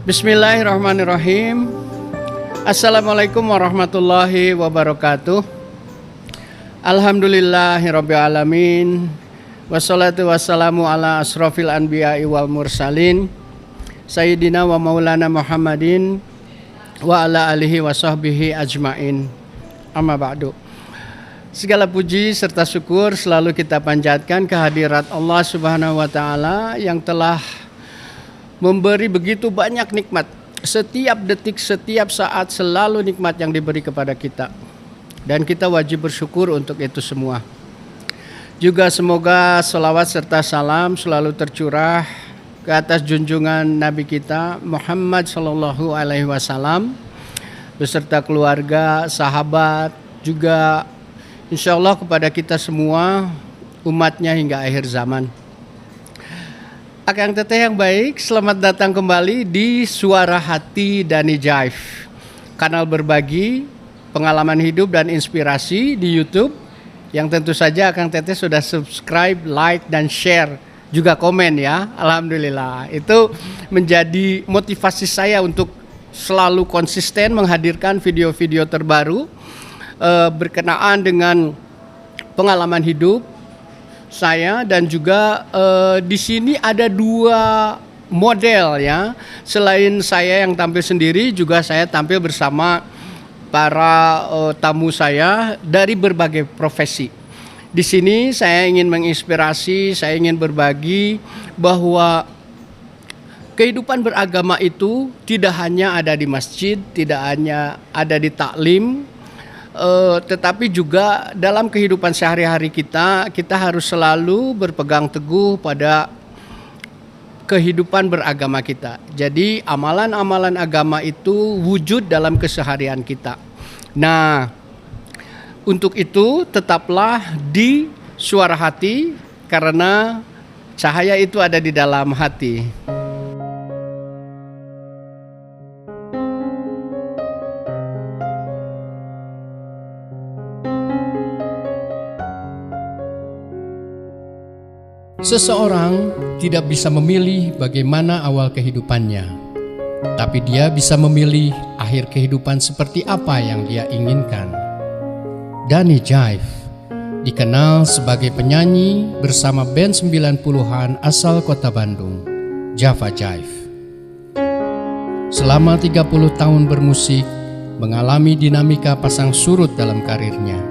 Bismillahirrahmanirrahim. Assalamualaikum warahmatullahi wabarakatuh. Alhamdulillahirabbil alamin. Wassalatu wassalamu ala asrofil anbiya'i wal mursalin Sayyidina wa maulana Muhammadin wa ala alihi wa sahbihi ajmain. Amma ba'du. Segala puji serta syukur selalu kita panjatkan kehadirat Allah Subhanahu wa taala yang telah memberi begitu banyak nikmat. Setiap detik, setiap saat selalu nikmat yang diberi kepada kita. Dan kita wajib bersyukur untuk itu semua. Juga semoga selawat serta salam selalu tercurah ke atas junjungan Nabi kita Muhammad sallallahu alaihi wasallam beserta keluarga, sahabat, juga insya Allah kepada kita semua umatnya hingga akhir zaman. Akang teteh yang baik, selamat datang kembali di Suara Hati Dani Jive, kanal berbagi pengalaman hidup dan inspirasi di YouTube yang tentu saja Akang teteh sudah subscribe, like, dan share, juga komen ya. Alhamdulillah, itu menjadi motivasi saya untuk selalu konsisten menghadirkan video-video terbaru berkenaan dengan pengalaman hidup saya, dan juga di sini ada dua model ya. Selain saya yang tampil sendiri, juga saya tampil bersama para tamu saya dari berbagai profesi. Di sini saya ingin menginspirasi, saya ingin berbagi bahwa kehidupan beragama itu tidak hanya ada di masjid, tidak hanya ada di taklim, tetapi juga dalam kehidupan sehari-hari kita harus selalu berpegang teguh pada kehidupan beragama kita. Jadi amalan-amalan agama itu wujud dalam keseharian kita. Nah, untuk itu tetaplah di Suara Hati, karena cahaya itu ada di dalam hati. Seseorang tidak bisa memilih bagaimana awal kehidupannya, tapi dia bisa memilih akhir kehidupan seperti apa yang dia inginkan. Dani Jive dikenal sebagai penyanyi bersama band 90-an asal kota Bandung, Java Jive. Selama 30 tahun bermusik, mengalami dinamika pasang surut dalam karirnya.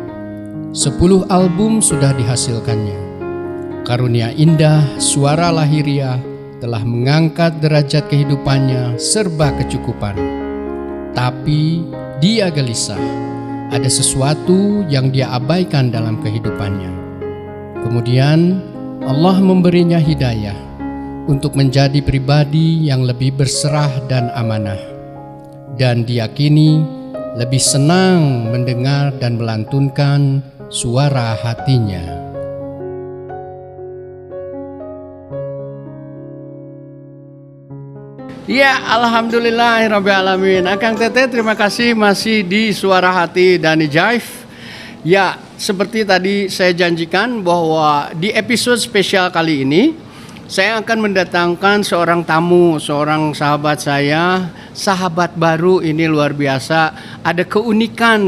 10 album sudah dihasilkannya. Karunia indah suara lahiriah telah mengangkat derajat kehidupannya serba kecukupan. Tapi dia gelisah, ada sesuatu yang dia abaikan dalam kehidupannya. Kemudian Allah memberinya hidayah untuk menjadi pribadi yang lebih berserah dan amanah. Dan dia kini lebih senang mendengar dan melantunkan suara hatinya. Ya, alhamdulillahirabbil alamin. Akang teteh terima kasih masih di Suara Hati Dani Jive. Ya, seperti tadi saya janjikan bahwa di episode spesial kali ini saya akan mendatangkan seorang tamu, seorang sahabat saya, sahabat baru. Ini luar biasa. Ada keunikan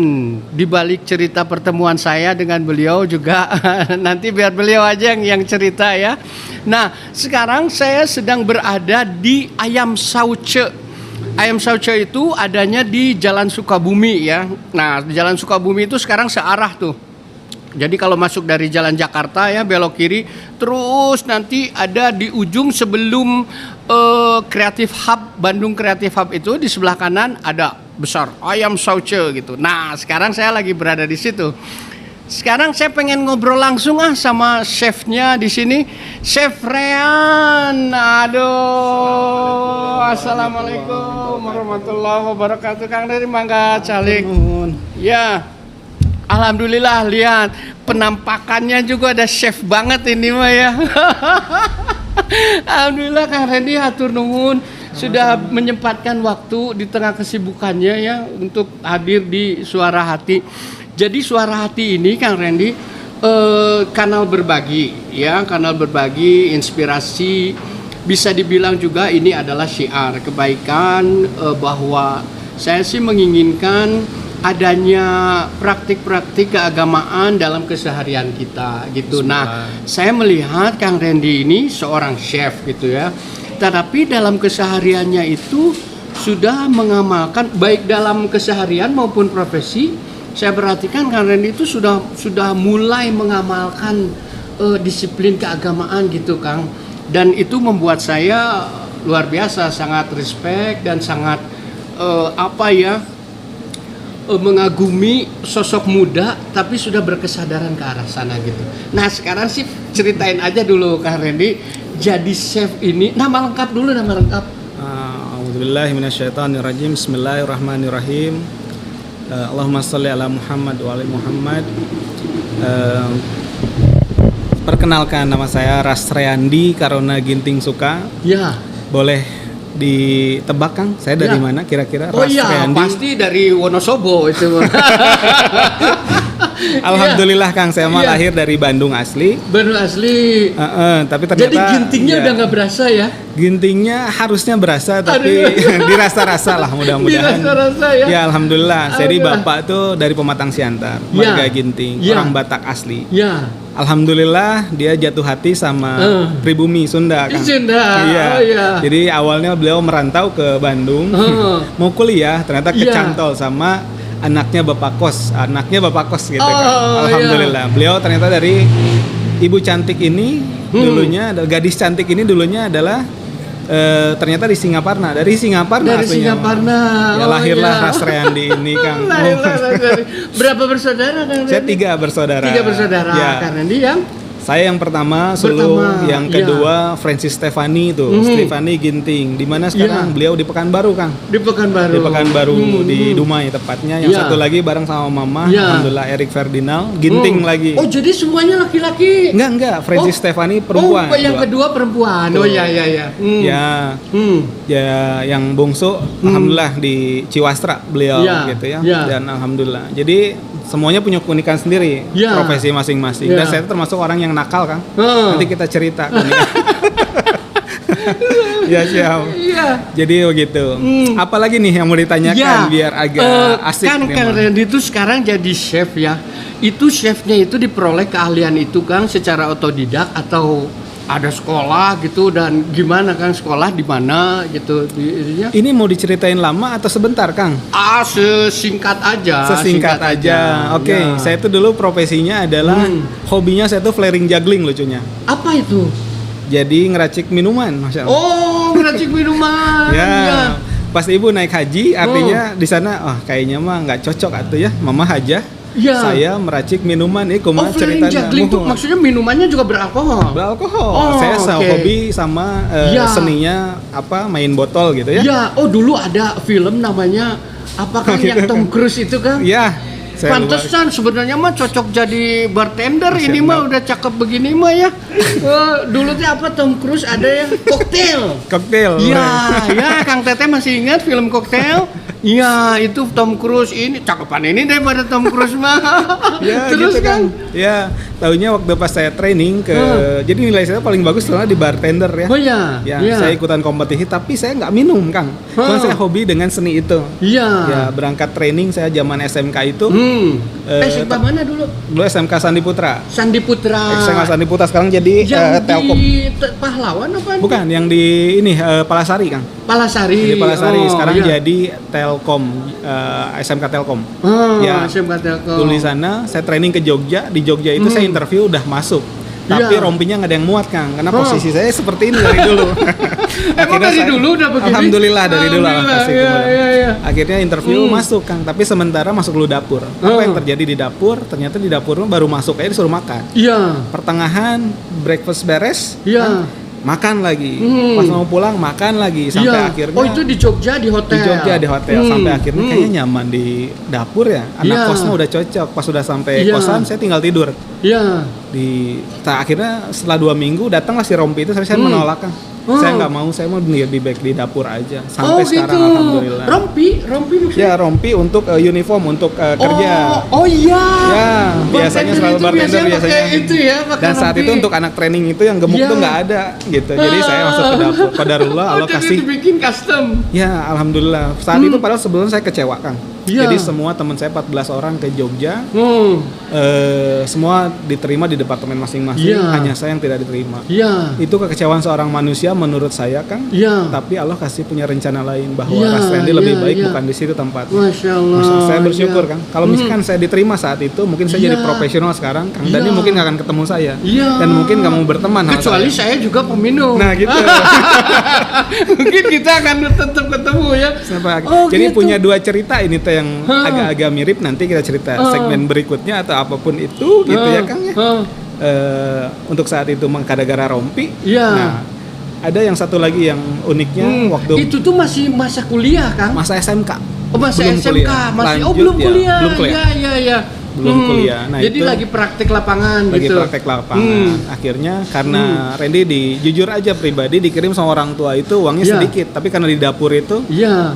di balik cerita pertemuan saya dengan beliau juga. Nanti biar beliau aja yang cerita ya. Nah, sekarang saya sedang berada di Ayam Sauce. Ayam Sauce itu adanya di Jalan Sukabumi ya. Nah, di Jalan Sukabumi itu sekarang searah tuh. Jadi kalau masuk dari Jalan Jakarta ya, belok kiri, terus nanti ada di ujung sebelum Creative Hub, Bandung Creative Hub itu di sebelah kanan ada besar Ayam Sauce gitu. Nah, sekarang saya lagi berada di situ. Sekarang saya pengen ngobrol langsung sama chefnya di sini, Chef Rehan. Aduh, assalamualaikum warahmatullahi wabarakatuh. Kang dari Mangga Calik. Ya, alhamdulillah, lihat penampakannya juga ada chef banget ini mah ya. Alhamdulillah Kang Randy hatur nuhun sudah menyempatkan waktu di tengah kesibukannya ya untuk hadir di Suara Hati. Jadi Suara Hati ini Kang Randy kanal berbagi ya, kanal berbagi inspirasi bisa dibilang juga ini adalah syiar kebaikan, bahwa saya sih menginginkan adanya praktik-praktik keagamaan dalam keseharian kita gitu. Nah, saya melihat Kang Randy ini seorang chef gitu ya. Tetapi dalam kesehariannya itu sudah mengamalkan baik dalam keseharian maupun profesi. Saya perhatikan Kang Randy itu sudah mulai mengamalkan disiplin keagamaan gitu, Kang. Dan itu membuat saya luar biasa, sangat respect dan sangat mengagumi sosok muda tapi sudah berkesadaran ke arah sana gitu. Nah sekarang sih ceritain aja dulu Kang Randy, jadi chef ini nama lengkap dulu, nama lengkap. A'udzubillahi minasyaitonirrajim. Bismillahirrahmanirrahim. Allahumma sholli ala Muhammad wa ali Muhammad. Perkenalkan, nama saya Rasreyandi Karona Ginting Suka. Ya. Boleh ditebak Kang, saya dari mana kira-kira? Oh iya, pasti dari Wonosobo itu. Alhamdulillah Kang, saya mah lahir dari Bandung asli. Bandung asli. Tapi ternyata jadi gintingnya udah nggak berasa ya? Gintingnya harusnya berasa, tapi dirasa-rasa lah mudah-mudahan. Dirasa-rasa ya? Ya alhamdulillah. Jadi bapak tuh dari Pematang Siantar, warga Ginting, orang Batak asli. Ya. Alhamdulillah dia jatuh hati sama pribumi Sunda Kang. Sunda. Iya. Oh, iya. Jadi awalnya beliau merantau ke Bandung, mau kuliah, ternyata kecantol sama anaknya bapak kos gitu kan. Alhamdulillah. Beliau ternyata dari ibu cantik ini dulunya, gadis cantik ini dulunya adalah ternyata di Singaparna, dari Singaparna. Ya lahirlah Rasreyandi ini Kang. Berapa bersaudara Kang? Saya 3 bersaudara. 3 bersaudara. Ya. Kang Randy yang saya yang pertama sulung, yang kedua Francis Stefani itu, Stefani Ginting. Di mana sekarang beliau di Pekanbaru, Kang. Di Pekanbaru. Di Dumai tepatnya. Yang satu lagi bareng sama mama, alhamdulillah Erik Ferdinand, Ginting lagi. Oh, jadi semuanya laki-laki? Enggak, Francis Stefani perempuan. Oh, yang kedua perempuan. Tuh. Oh iya. Ya, yang bungsu alhamdulillah di Ciwastra beliau gitu ya. Dan alhamdulillah. Jadi semuanya punya keunikan sendiri, profesi masing-masing. Dan saya termasuk orang yang nakal, Kang. Nanti kita cerita. Ya siap. Jadi begitu. Apalagi nih yang mau ditanyakan biar agak asik. Kan Kang Randy itu sekarang jadi chef ya. Itu chefnya itu diperoleh keahlian itu Kang secara otodidak atau ada sekolah gitu, dan gimana Kang sekolah di mana gitu ininya? Ini mau diceritain lama atau sebentar Kang? Sesingkat aja. Oke. Saya itu dulu profesinya adalah hobinya saya tuh flaring juggling lucunya. Apa itu? Jadi ngeracik minuman, Masya Allah. Oh, ngeracik minuman. Ya. Pas ibu naik haji, artinya di sana, kayaknya mah nggak cocok atuh ya, mama hajah. Saya meracik minuman, ceritanya. Juggling itu maksudnya minumannya juga beralkohol. Saya hobi sama seninya main botol gitu ya. Ya, dulu ada film namanya apa kan yang Tom Cruise itu kan? Iya. Pantesan sebenarnya mah cocok jadi bartender. Ini mah udah cakep begini mah ya. Dulu tuh apa Tom Cruise ada yang koktail. Iya, Kang Tete masih ingat film koktail? Iya, itu Tom Cruise ini cakepan ini daripada Tom Cruise mah. Ya, terus gitu kan. Ya, tahunya waktu pas saya training jadi nilai saya paling bagus setelah di bartender ya. Oh iya. Saya ikutan kompetisi tapi saya nggak minum, Kang. Cuma saya hobi dengan seni itu. Iya. Ya, berangkat training saya zaman SMK itu. SMK mana dulu? Dulu SMK Sandi Putra. SMK Sandi Putra sekarang jadi Telkom. Di Pahlawan apa? Bukan, yang di ini Palasari, Kang. Palasari. Di Palasari sekarang jadi Telkom, SMK Telkom. SMK Telkom. Dulu di sana saya training ke Jogja. Di Jogja itu saya interview udah masuk. Tapi rompinya nggak ada yang muat, Kang, karena posisi saya seperti ini dari dulu. Emang dari dulu udah begini? Alhamdulillah dari dulu. Akhirnya interview masuk, Kang, tapi sementara masuk dulu dapur. Apa yang terjadi di dapur? Ternyata di dapur baru masuk aja disuruh makan. Pertengahan breakfast beres. Makan lagi, pas mau pulang makan lagi sampai akhirnya. Oh, itu di Jogja di hotel. Sampai akhirnya kayaknya nyaman di dapur ya. Anak kosnya udah cocok. Pas sudah sampai kosan saya tinggal tidur. Akhirnya setelah 2 minggu datanglah si Rompi itu, tapi saya menolak, Kang. Saya nggak mau, saya mau lebih baik di dapur aja. Sampai sekarang gitu. alhamdulillah. Rompi maksudnya? Ya, rompi untuk uniform untuk kerja. Oh iya. Ya, biasanya selalu bartender biasanya. Itu ya, dan saat rompi. itu untuk anak training itu yang gemuk tuh nggak ada gitu. Jadi saya masuk ke dapur. Qadarullah Allah jadi kasih. dibikin custom. Ya, alhamdulillah. Saat itu padahal sebelum saya kecewa, Kang. Ya. Jadi semua teman saya 14 orang ke Jogja. Semua diterima di departemen masing-masing, hanya saya yang tidak diterima. Itu kekecewaan seorang manusia menurut saya, Kang. Tapi Allah kasih punya rencana lain bahwa Mas Randy lebih baik bukan di situ tempatnya. Masya Allah. Saya bersyukur, Kang. Kalau misalkan saya diterima saat itu, mungkin saya jadi profesional sekarang, Kang. Dan dia mungkin nggak akan ketemu saya. Dan mungkin nggak mau berteman. Kecuali saya juga peminum. Nah, gitu. Mungkin kita akan tetap ketemu ya. Jadi punya dua cerita ini teh yang agak-agak mirip. Nanti kita cerita segmen berikutnya atau apapun itu gitu ya, Kang ya. Untuk saat itu gara-gara rompi. Nah, ada yang satu lagi yang uniknya waktu itu tuh masih masa kuliah, Kang? Masa SMK. Oh, masa belum SMK kuliah. masih Lanjut, belum kuliah. Belum kuliah. Iya. Belum kuliah. Nah, jadi itu lagi praktek lapangan lagi gitu. praktek lapangan. Akhirnya karena Randy jujur aja pribadi dikirim sama orang tua itu uangnya sedikit, tapi karena di dapur itu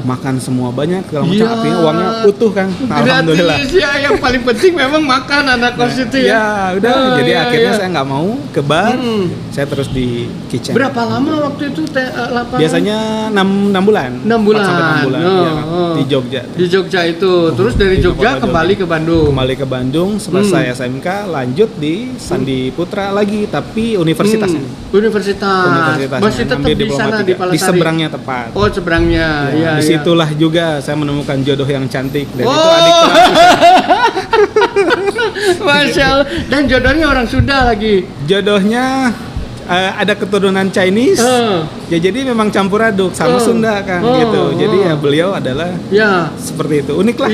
makan semua banyak kalau macam artinya uangnya utuh, Kang. Alhamdulillah. Gratis ya, yang paling penting memang makan anak kos itu ya. Ya udah, jadi akhirnya saya nggak mau ke bar, saya terus di kitchen. Berapa lama waktu itu lapangan? Biasanya 6 bulan. 6 bulan. 4 sampai 6 bulan ya, di Jogja. Di Jogja itu. Terus dari Jogja kembali ke Bandung. Kembali ke Bandung, selesai SMK lanjut di Sandi Putra lagi, tapi universitasnya. Universitas. Masih tetap di sana di Palasari. Di seberangnya tepat. Oh, seberangnya. Ya, disitulah juga saya menemukan jodoh yang cantik dan itu adik Masya Allah. Dan jodohnya orang Sunda lagi. Jodohnya ada keturunan Chinese. Ya jadi memang campur aduk sama Sunda, Kang gitu. Jadi ya beliau adalah seperti itu. Unik lah.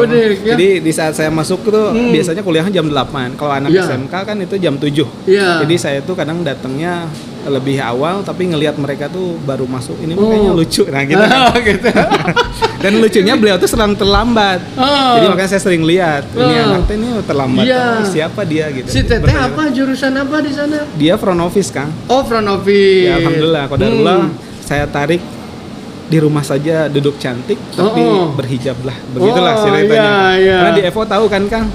Unik, ya. Jadi di saat saya masuk tuh biasanya kuliahnya jam 8. Kalau anak SMK kan itu jam 7. Jadi saya tuh kadang datangnya lebih awal tapi ngelihat mereka tuh baru masuk. Ini kayaknya lucu. Nah gitu. Gitu. Dan lucunya beliau tuh selalu terlambat. Jadi makanya saya sering lihat ini anak ini terlambat. Siapa dia gitu. Si Teteh apa jurusan apa di sana? Dia front office, Kang. Oh, front office. Ya, alhamdulillah, qadarullah saya tarik di rumah saja duduk cantik tapi berhijab lah, begitulah ceritanya. Karena di Evo tahu kan, Kang,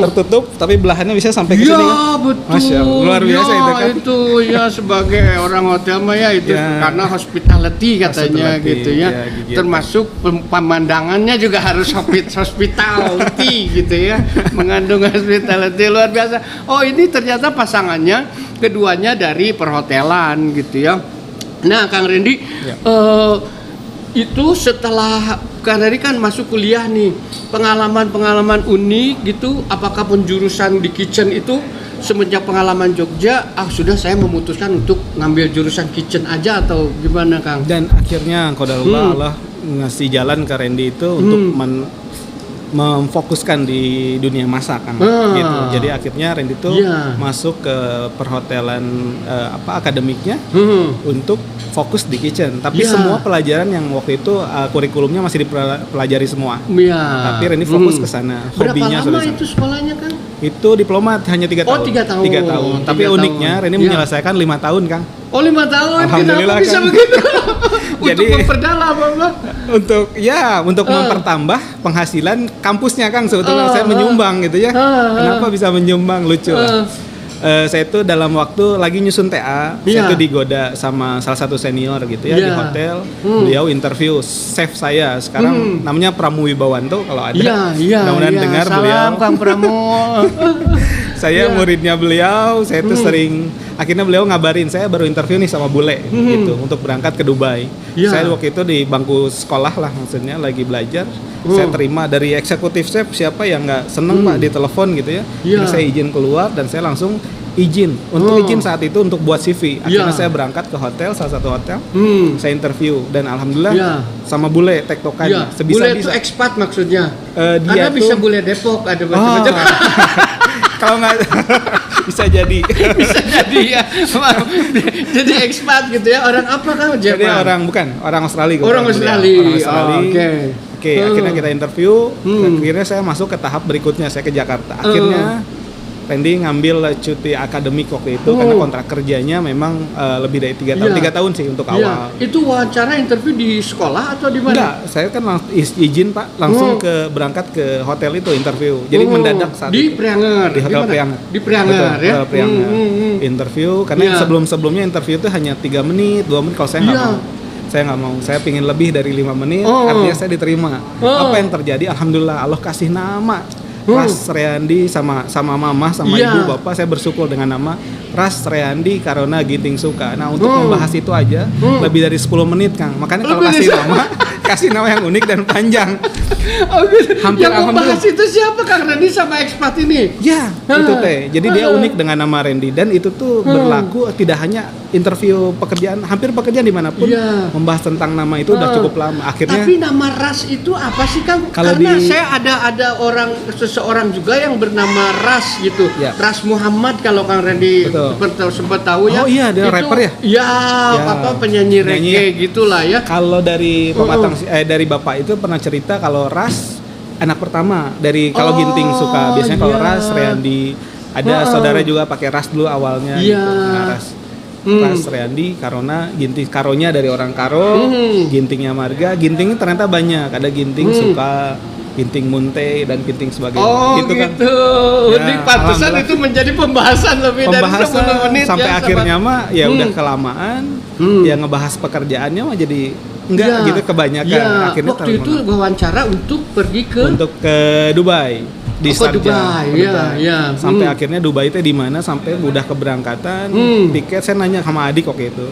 tertutup tapi belahannya bisa sampai ke sini. Ya betul. Masya Allah, luar biasa itu, kan. Itu ya sebagai orang hotel mah ya itu karena hospitality katanya gitu ya. Gitu. Termasuk pemandangannya juga harus hospitality gitu ya, mengandung hospitality luar biasa. Oh, ini ternyata pasangannya keduanya dari perhotelan gitu ya. Nah, Kang Randy, itu setelah Kang Randy kan masuk kuliah nih, pengalaman-pengalaman unik gitu, apakah penjurusan di kitchen itu semenjak pengalaman Jogja, sudah saya memutuskan untuk ngambil jurusan kitchen aja atau gimana, Kang? Dan akhirnya qadarullah Allah ngasih jalan ke Randy itu untuk memfokuskan di dunia masak, kan gitu. Jadi akhirnya Randy itu masuk ke perhotelan akademiknya untuk fokus di kitchen. Tapi semua pelajaran yang waktu itu kurikulumnya masih dipelajari semua. Tapi Randy fokus ke sana. Hobinya berapa lama itu sekolahnya, Kang? Itu diplomat hanya 3 tahun. 3 tahun. 3 tahun. Tapi uniknya Randy menyelesaikan 5 tahun, Kang. Oh, 5 tahun. Alhamdulillah, kenapa bisa kan? begitu? Jadi untuk memperdalam apa? Untuk mempertambah penghasilan kampusnya, Kang. Sebetulnya saya menyumbang gitu ya. Kenapa bisa menyumbang? Lucu lah. Saya itu dalam waktu lagi nyusun TA, saya itu digoda sama salah satu senior gitu ya di hotel. Beliau interview chef saya sekarang namanya Pramuwibawanto kalau ada. Mudah-mudahan dengar salam, beliau. Kang Pramu. Saya muridnya beliau, saya itu sering akhirnya beliau ngabarin saya baru interview nih sama bule gitu untuk berangkat ke Dubai. Saya waktu itu di bangku sekolah lah, maksudnya lagi belajar. Saya terima dari eksekutif chef, siapa yang nggak seneng Pak di telepon gitu ya. Jadi saya izin keluar dan saya langsung izin saat itu untuk buat CV. Akhirnya saya berangkat ke hotel, salah satu hotel. Saya interview dan alhamdulillah sama bule tektokan Bule itu expat maksudnya. Dia bisa bule Depok, ada macam-macam. Kalau nggak bisa jadi ya. Jadi expat gitu ya. Orang apa, Kang? Jadi orang Australia. Orang Australia. Oke, akhirnya kita interview. Akhirnya saya masuk ke tahap berikutnya, saya ke Jakarta. Akhirnya Randy ngambil cuti akademik waktu itu karena kontrak kerjanya memang lebih dari 3 tahun. 3 tahun sih untuk awal. Itu wawancara interview di sekolah atau di mana? Enggak, saya kan izin Pak langsung berangkat ke hotel itu interview. Jadi mendadak saat di Prianger. Di Hotel Prianger. Di Prianger ya. Hotel Prianger. Interview karena sebelum-sebelumnya interview itu hanya 3 menit, 2 menit kalau saya nggak mau. Saya nggak mau, saya pingin lebih dari 5 menit, artinya saya diterima. Apa yang terjadi? Alhamdulillah Allah kasih nama Ras Reandi sama mama sama ibu bapak, saya bersyukur dengan nama Ras Reandi Karona Ginting Suka. Nah untuk membahas itu aja lebih dari 10 menit Kang. Makanya kalau kasih nama yang unik dan panjang. Hampir yang membahas itu siapa Kang Randy sama ekspat ini? Ya itu teh. Jadi dia unik dengan nama Randy dan itu tuh berlaku tidak hanya interview pekerjaan, hampir pekerjaan dimanapun membahas tentang nama itu udah cukup lama. Akhirnya. Tapi nama Ras itu apa sih Kang? Karena saya ada seseorang juga yang bernama Ras gitu. Ras Muhammad kalau Kang Randy sempat tahu ya. Oh iya, dia rapper ya? Iya, apa penyanyi reggae gitulah ya. Kalau dari dari bapak itu pernah cerita kalau Ras anak pertama dari kalau Ginting Suka. Biasanya kalau Ras Reandi ada saudara juga pakai Ras dulu awalnya gitu. Nah, Ras Reandi Karona Ginting, Karonya dari orang Karo, Gintingnya marga, Ginting ternyata banyak, ada Ginting Suka, Ginting Munte dan Ginting sebagainya. Gitu kan. Ini pantesan itu menjadi pembahasan lebih dari 10 menit sampai akhirnya mah ya udah kelamaan, ya ngebahas pekerjaannya mah jadi enggak gitu kebanyakan. Akhirnya waktu itu wawancara untuk pergi ke Dubai. Di Sharjah, sampai akhirnya Dubai teh di mana, sampai udah keberangkatan tiket saya nanya sama adik waktu itu,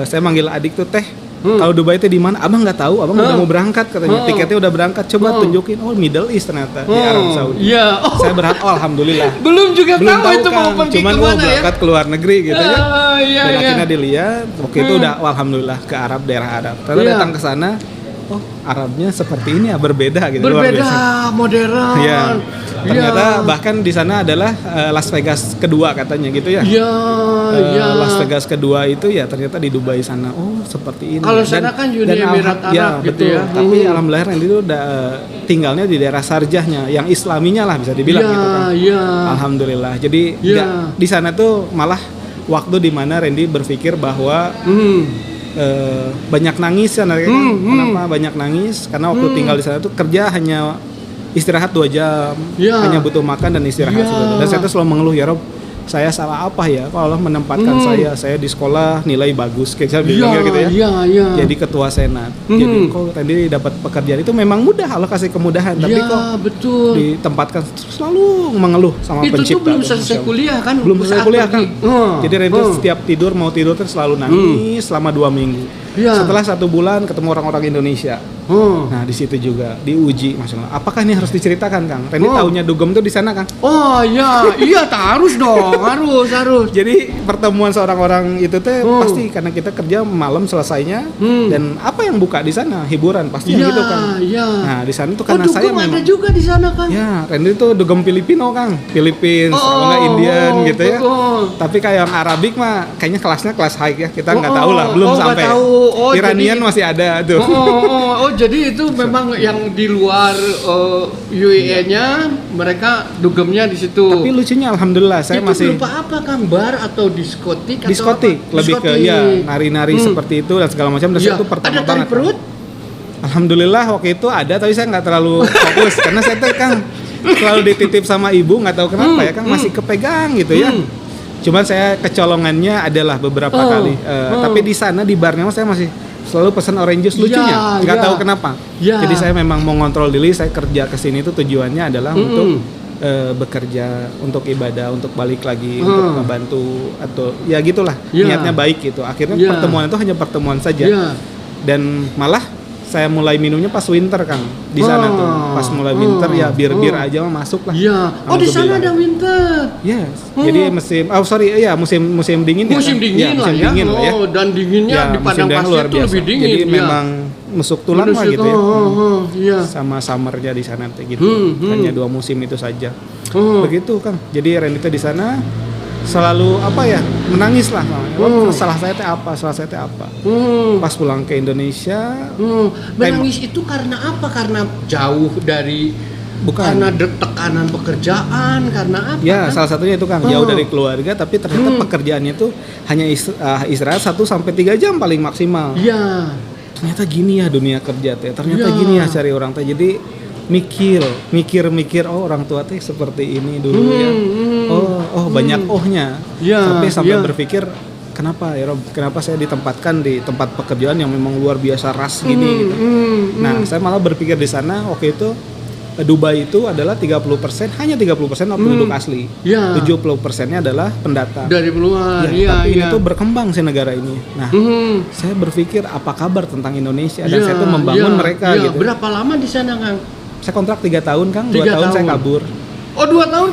saya manggil adik tuh teh, kalau Dubai teh di mana? Abang nggak tahu, abang udah mau berangkat katanya, tiketnya udah berangkat, coba tunjukin, Middle East ternyata di Arab Saudi. Saya berharap, alhamdulillah. Belum tahu itu mau pergi cuman kemana berangkat ke luar negeri gitu ya. Dan akhirnya iya. dilihat, waktu itu udah alhamdulillah ke Arab, daerah Arab. Terus datang ke sana. Arabnya seperti ini ya, berbeda gitu, luar biasa. Modern. Ternyata bahkan di sana adalah Las Vegas kedua katanya gitu ya. Las Vegas kedua itu ya ternyata di Dubai sana. Seperti ini. Kalau sana kan Uni Emirat Arab gitu betul. ya. Tapi alhamdulillah Randy itu udah tinggalnya di daerah Sharjahnya, yang Islaminya lah bisa dibilang gitu kan. Alhamdulillah. Jadi di sana tuh malah waktu di mana Randy berpikir bahwa banyak nangis kan, kenapa banyak nangis? Karena waktu tinggal di sana tuh kerja hanya istirahat 2 jam, hanya butuh makan dan istirahat. Dan saya tuh selalu mengeluh, ya Rob, saya salah apa ya kalau Allah menempatkan saya di sekolah nilai bagus kayak saya bilang gitu ya. Jadi ketua senat. Jadi kok tadi dapat pekerjaan itu memang mudah, Allah kasih kemudahan, tapi kok ditempatkan selalu mengeluh sama itu pencipta. Itu belum selesai kuliah kan? Belum selesai kuliah kan. Jadi Randy setiap mau tidur tuh selalu nangis selama 2 minggu. Setelah 1 bulan ketemu orang-orang Indonesia. Nah di situ juga diuji, maksudnya apakah ini harus diceritakan Kang? Randy taunya dugem tuh di sana Kang. Iya harus dong, harus. Jadi pertemuan seorang orang itu teh pasti karena kita kerja malam selesainya, dan apa yang buka di sana hiburan pasti gitu Kang. Nah di sana tuh karena saya memang ada juga di sana Kang. Randy tuh dugem Filipino Kang, Philippines, enggak Indian gitu ya. Tapi kayak yang Arabik mah kayaknya kelasnya kelas high ya, kita nggak tahu lah, belum sampai. Iranian jadi, masih ada tuh. Jadi itu memang yang di luar UAE-nya mereka dugemnya di situ. Tapi lucunya alhamdulillah saya itu masih berupa apa Kang? Bar atau diskotik? Diskotik, lebih ke nari-nari seperti itu dan segala macam. Dan itu pertama ada tari perut? Alhamdulillah waktu itu ada, tapi saya nggak terlalu fokus karena saya tuh Kang selalu dititip sama ibu, nggak tahu kenapa ya Kang, masih kepegang gitu ya. Cuman saya kecolongannya adalah beberapa kali. Tapi di sana di barnya saya masih selalu pesan orange juice, lucunya nggak tahu kenapa. Jadi saya memang mau ngontrol diri, saya kerja kesini itu tujuannya adalah untuk bekerja, untuk ibadah, untuk balik lagi, untuk membantu atau ya gitulah, niatnya baik gitu. Akhirnya pertemuan itu hanya pertemuan saja. Dan malah saya mulai minumnya pas winter Kang di sana tuh, pas mulai winter ya bir aja mah masuk lah. Di sana ada winter. Jadi musim dingin ya. Musim dingin lah ya. Dan dinginnya di padang pasir itu lebih dingin. Jadi memang musuk tulang lah gitu ya. Sama summernya di sana gitu. Hanya 2 musim itu saja. Begitu Kang. Jadi Randy di sana selalu menangis lah. Salah saya teh apa? Pas pulang ke Indonesia menangis itu karena apa? Karena jauh dari Bukan. Karena tekanan pekerjaan, karena apa? Ya, kan? salah satunya itu Kang, jauh dari keluarga tapi ternyata pekerjaannya itu hanya istirahat 1-3 jam paling maksimal. Iya. Ternyata gini ya dunia kerja teh. Ternyata gini ya cari orang teh. Jadi mikir oh orang tua teh seperti ini dulu ya. Oh banyak ohnya. Sampai berpikir kenapa ya Rob? Kenapa saya ditempatkan di tempat pekerjaan yang memang luar biasa ras gini gitu. Nah, saya malah berpikir di sana waktu itu Dubai itu adalah 30%, hanya 30% penduduk asli. 70%-nya adalah pendatang. Dari luar. Tapi ini tuh berkembang sih negara ini. Nah, saya berpikir apa kabar tentang Indonesia dan saya tuh membangun mereka gitu. Berapa lama di sana, Kang? Saya kontrak 3 tahun, Kang. 2 tahun saya kabur. Oh, 2 tahun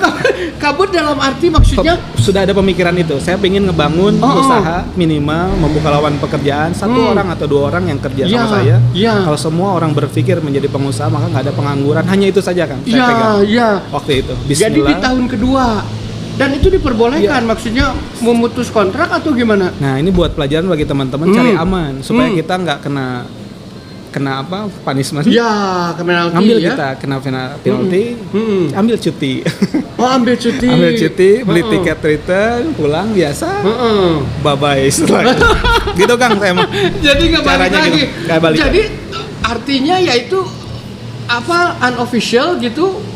kabur dalam arti maksudnya? Sudah ada pemikiran itu. Saya pengen ngebangun usaha minimal membuka lawan pekerjaan 1 orang atau 2 orang yang kerja sama saya. Kalau semua orang berpikir menjadi pengusaha maka nggak ada pengangguran. Hanya itu saja kan saya pegang waktu itu. Bismillah. Jadi di tahun kedua dan itu diperbolehkan maksudnya memutus kontrak atau gimana? Nah ini buat pelajaran bagi teman-teman cari aman supaya kita nggak kena apa punishment penalti ngambil kita kena penalti ambil cuti ambil cuti beli tiket return pulang biasa bye bye setelah itu. Gitu Kang saya mah jadi nggak balik lagi balik. Jadi artinya yaitu apa unofficial gitu.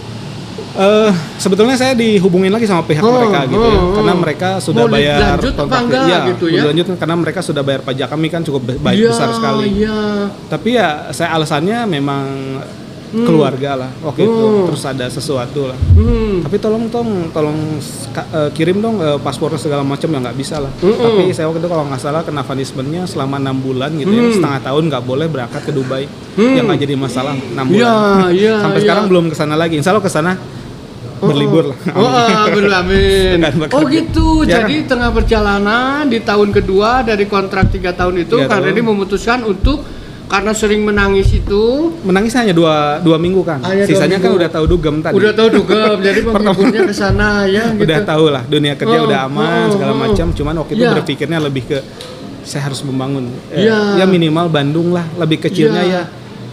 Sebetulnya saya dihubungin lagi sama pihak mereka gitu ya, karena mereka sudah bayar kontrak gitu ya. Lanjut karena mereka sudah bayar pajak kami kan cukup besar sekali. Tapi ya saya alasannya memang keluarga lah waktu itu, terus ada sesuatu lah. Tapi tolong kirim dong paspornya segala macam ya nggak bisa lah. Tapi saya waktu itu kalau nggak salah kena punishmentnya selama 6 bulan gitu ya, setengah tahun nggak boleh berangkat ke Dubai. Yang nggak jadi masalah 6 bulan. Sampai sekarang belum kesana lagi. Insya Allah kesana berlibur lah. Amin. Oh gitu. Jadi tengah perjalanan di tahun kedua dari kontrak 3 tahun itu Kang Redi memutuskan untuk karena sering menangis itu. Menangis hanya 2 minggu Kang. Sisanya kan udah tahu dugem tadi. Udah tahu dugem. Jadi menghiburnya ke sana ya gitu. Udah tahu lah dunia kerja udah aman segala macam. Cuman waktu itu berpikirnya lebih ke saya harus membangun ya minimal Bandung lah, lebih kecilnya ya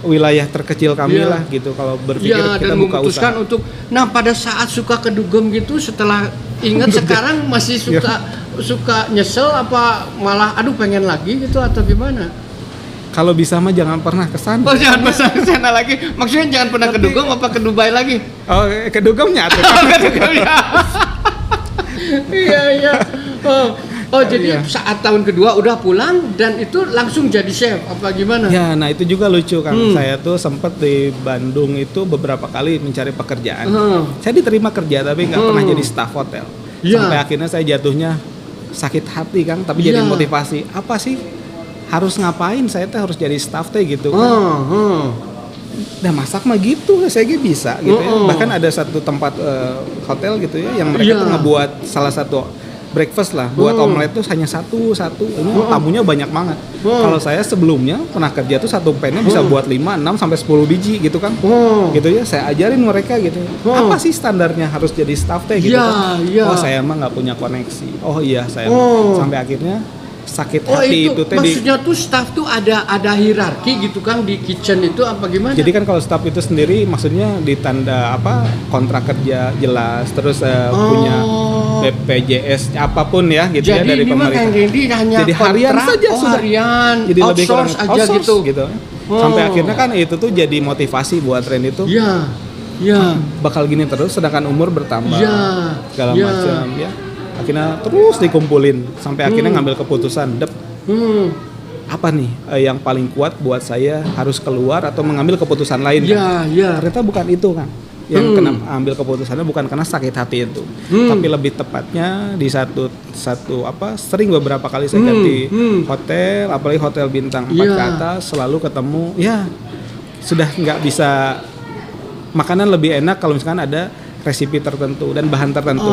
wilayah terkecil kami lah gitu kalau berpikir kita dan buka memutuskan usaha. Untuk pada saat suka kedugem gitu setelah ingat sekarang masih suka nyesel apa malah aduh pengen lagi gitu atau gimana? Kalau bisa mah jangan pernah kesana. Oh jangan pernah kesana lagi. Maksudnya jangan pernah ke Dugem apa ke Dubai lagi? Oh ke Dugemnya tuh. Iya. Oh jadi saat tahun kedua udah pulang dan itu langsung jadi chef apa gimana? Ya, nah itu juga lucu kan. Saya tuh sempat di Bandung itu beberapa kali mencari pekerjaan. Saya diterima kerja tapi nggak pernah jadi staff hotel. Sampai akhirnya saya jatuhnya sakit hati Kang, tapi jadi motivasi. Apa sih? Harus ngapain? Saya tuh harus jadi staff teh gitu kan. Nah masak mah gitu, saya bisa gitu ya. Bahkan ada satu tempat hotel gitu ya yang mereka tuh ngebuat salah satu breakfast lah, buat omelet tuh hanya satu. Ini tamunya banyak banget. Kalau saya sebelumnya pernah kerja tuh satu pennya bisa buat 5, 6 sampai 10 biji gitu kan. Gitu ya, saya ajarin mereka gitu. Apa sih standarnya harus jadi staff teh gitu kan. Oh saya mah nggak punya koneksi. Oh iya saya sampai akhirnya sakit hati itu teh. Maksudnya tuh staff tuh ada hierarki gitu kan di kitchen itu apa gimana? Jadi kan kalau staff itu sendiri maksudnya ditanda apa kontrak kerja jelas terus punya BPJS apapun ya gitu. Jadi ya dari pemerintah. Jadi hanya jadi harian saja sudah. Harian. Jadi lebih kurang aja gitu. Sampai akhirnya kan itu tuh jadi motivasi buat tren itu. Iya. Bakal gini terus sedangkan umur bertambah. Segala macam ya. Akhirnya terus dikumpulin sampai akhirnya ngambil keputusan apa nih yang paling kuat buat saya harus keluar atau mengambil keputusan lain kan? Ternyata bukan itu kan yang kena ambil keputusannya bukan karena sakit hati itu tapi lebih tepatnya di satu sering beberapa kali saya ganti hotel apalagi hotel bintang 4 ke atas selalu ketemu sudah nggak bisa makanan lebih enak kalau misalkan ada resipi tertentu dan bahan tertentu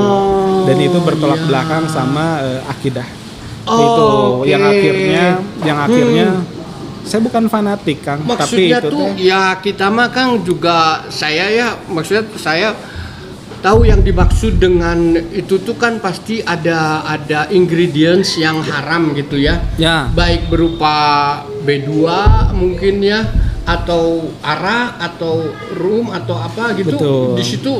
dan itu bertolak belakang sama akidah itu yang akhirnya saya bukan fanatik Kang maksudnya tapi itu tuh kita mah Kang juga maksudnya saya tahu yang dimaksud dengan itu tuh kan pasti ada ingredients yang haram gitu ya baik berupa B2 mungkin ya atau arak atau rum atau apa gitu. Betul. Di situ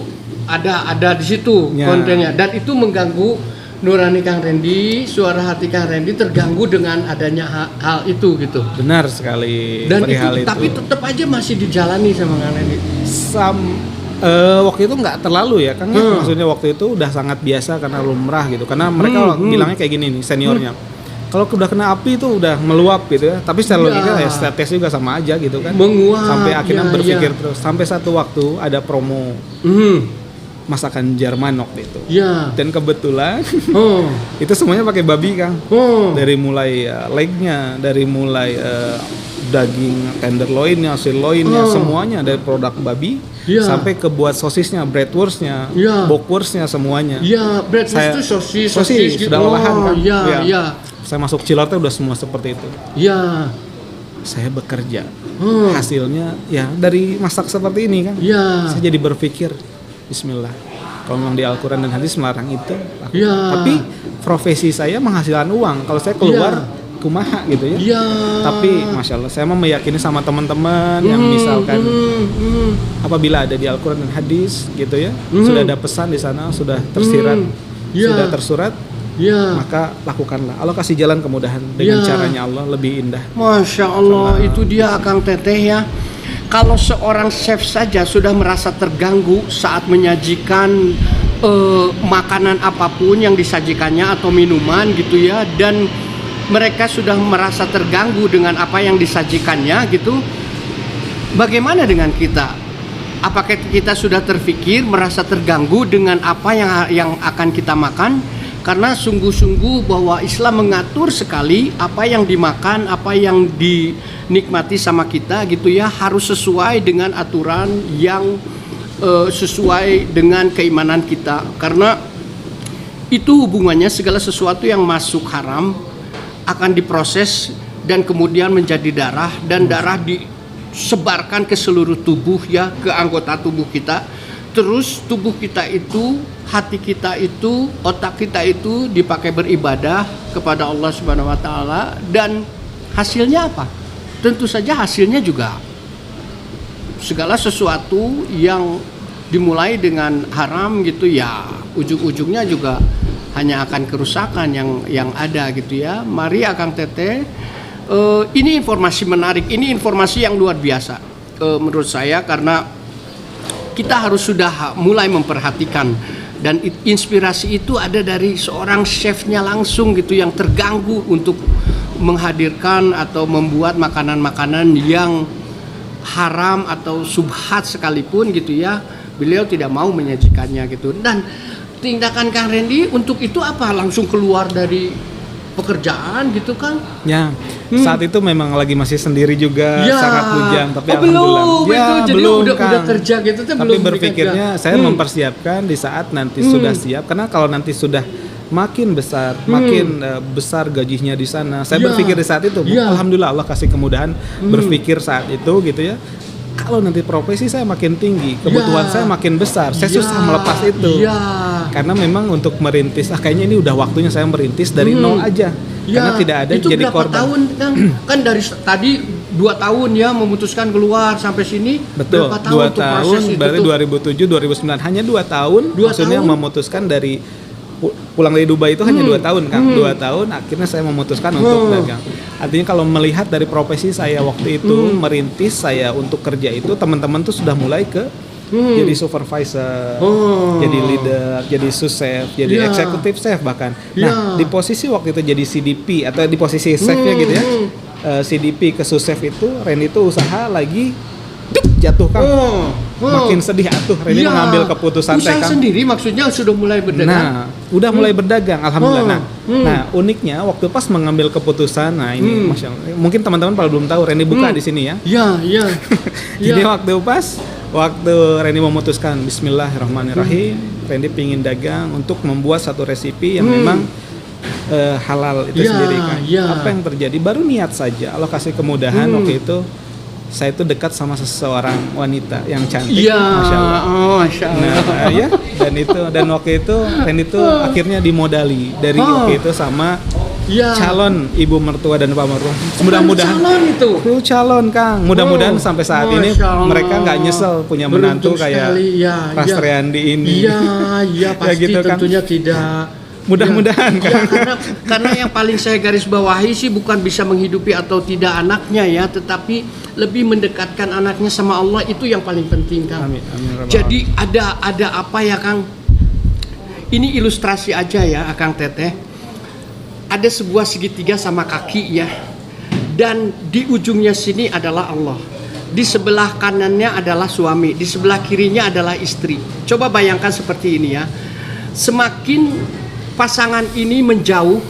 ada di situ Ya. kontennya, dan itu mengganggu nurani Kang Randy, suara hati Kang Randy terganggu dengan adanya hal itu gitu. Benar sekali. Dan perihal itu, tapi tetap aja masih dijalani sama Kang Randy. Waktu itu nggak terlalu ya, kan maksudnya waktu itu udah sangat biasa karena lumrah gitu. Karena mereka bilangnya kayak gini nih seniornya. Kalau udah kena api itu udah meluap gitu ya. Tapi secara logika ya status juga sama aja gitu kan. Menguap. Sampai akhirnya ya, berpikir ya. terus. Sampai satu waktu ada promo masakan Jerman waktu itu. Ya. Dan kebetulan Oh. itu semuanya pakai babi, Kang. Oh. Dari mulai legnya, dari mulai daging tenderloinnya, sirloinnya, semuanya dari produk babi sampai ke buat sosisnya, bratwurstnya, bockwurstnya semuanya. Iya, bratwurst itu sosis gitu. Sudah olahan kan. Iya, Ya. iya. Saya masuk Cilor udah semua seperti itu. Iya. Saya bekerja. Hasilnya ya dari masak seperti ini kan. Iya. Saya jadi berpikir, Bismillah. Kalau memang di Al-Quran dan hadis melarang itu, Iya. tapi profesi saya menghasilkan uang. Kalau saya keluar kumaha gitu ya. Iya. Tapi Masya Allah, saya meyakini sama teman-teman yang misalkan apabila ada di Al-Quran dan hadis gitu ya, sudah ada pesan di sana, sudah tersirat, sudah tersurat, maka lakukanlah. Allah kasih jalan kemudahan dengan caranya Allah lebih indah. Masya Allah, itu dia Kang Teteh ya. Kalau seorang chef saja sudah merasa terganggu saat menyajikan makanan apapun yang disajikannya atau minuman gitu ya, dan mereka sudah merasa terganggu dengan apa yang disajikannya gitu, bagaimana dengan kita? Apakah kita sudah terpikir merasa terganggu dengan apa yang akan kita makan? Karena sungguh-sungguh bahwa Islam mengatur sekali apa yang dimakan, apa yang dinikmati sama kita gitu ya, harus sesuai dengan aturan yang sesuai dengan keimanan kita. Karena itu hubungannya segala sesuatu yang masuk haram akan diproses dan kemudian menjadi darah, dan darah disebarkan ke seluruh tubuh ya, ke anggota tubuh kita. Terus tubuh kita itu, hati kita itu, otak kita itu dipakai beribadah kepada Allah Subhanahu wa taala, dan hasilnya apa? Tentu saja hasilnya juga segala sesuatu yang dimulai dengan haram gitu ya, ujung-ujungnya juga hanya akan kerusakan yang ada gitu ya. Mari Akang Teteh, ini informasi menarik, ini informasi yang luar biasa menurut saya, karena kita harus sudah mulai memperhatikan, dan inspirasi itu ada dari seorang chefnya langsung gitu yang terganggu untuk menghadirkan atau membuat makanan-makanan yang haram atau subhat sekalipun gitu ya, beliau tidak mau menyajikannya gitu. Dan tindakan Kang Randy untuk itu apa? Langsung keluar dari pekerjaan gitu kan? Ya, saat itu memang lagi masih sendiri juga, sangat bujang, tapi alhamdulillah. alhamdulillah. Ya, itu, jadi belum udah Kang. kerja gitu tuh, Tapi belum berpikirnya saya mempersiapkan di saat nanti sudah siap, karena kalau nanti sudah makin besar, makin besar gajinya di sana. Saya berpikir di saat itu, alhamdulillah Allah kasih kemudahan berpikir saat itu gitu ya. Kalau nanti profesi saya makin tinggi, kebutuhan saya makin besar, saya susah melepas itu. Karena memang untuk merintis, kayaknya ini udah waktunya saya merintis dari nol aja. Karena tidak ada itu jadi berapa korban. Tahun kan dari tadi 2 tahun ya memutuskan keluar sampai sini. Betul, berapa tahun 2 tahun, berarti 2007, 2009, hanya 2 tahun. Maksudnya memutuskan dari pulang dari Dubai itu hanya 2 tahun kan, 2 tahun akhirnya saya memutuskan untuk dagang. Artinya kalau melihat dari profesi saya waktu itu merintis saya untuk kerja itu, teman-teman tuh sudah mulai ke jadi supervisor, jadi leader, jadi sous chef, jadi eksekutif chef bahkan. Nah di posisi waktu itu jadi CDP atau di posisi chefnya gitu ya, CDP ke sous chef itu Randy itu usaha lagi jatuh kan. Makin sedih atuh Randy mengambil keputusan usaha sendiri maksudnya sudah mulai berdagang. Nah, udah mulai berdagang alhamdulillah. Nah, uniknya waktu pas mengambil keputusan, nah ini Masya Allah, mungkin teman-teman kalau belum tahu Randy buka di sini ya. Iya. Jadi waktu Randy memutuskan Bismillahirrahmanirrahim, Randy pingin dagang untuk membuat satu resipi yang memang halal itu sendiri kan. Apa yang terjadi? Baru niat saja Allah kasih kemudahan waktu itu. Saya itu dekat sama seseorang wanita yang cantik, Masya Allah. Masya Allah. Nah, ya, dan waktu itu Randy itu akhirnya dimodali dari waktu itu sama Ya. calon ibu mertua dan bapak mertua. Mudah-mudahan calon itu. Calon Kang. Mudah-mudahan sampai saat ini Masya Allah. mereka nggak nyesel punya menantu Beruntung kayak sekali, ya, Mas ya. Triandi ini. Iya pasti gitu, Kang. tentunya tidak. Mudah-mudahan Ya, Kang. karena yang paling saya garis bawahi sih bukan bisa menghidupi atau tidak anaknya ya, tetapi lebih mendekatkan anaknya sama Allah, itu yang paling penting Kang. Amin. Jadi ada apa ya Kang? Ini ilustrasi aja ya Akang Teteh. Ada sebuah segitiga sama kaki ya. Dan di ujungnya sini adalah Allah. Di sebelah kanannya adalah suami, di sebelah kirinya adalah istri. Coba bayangkan seperti ini ya. Semakin pasangan ini menjauh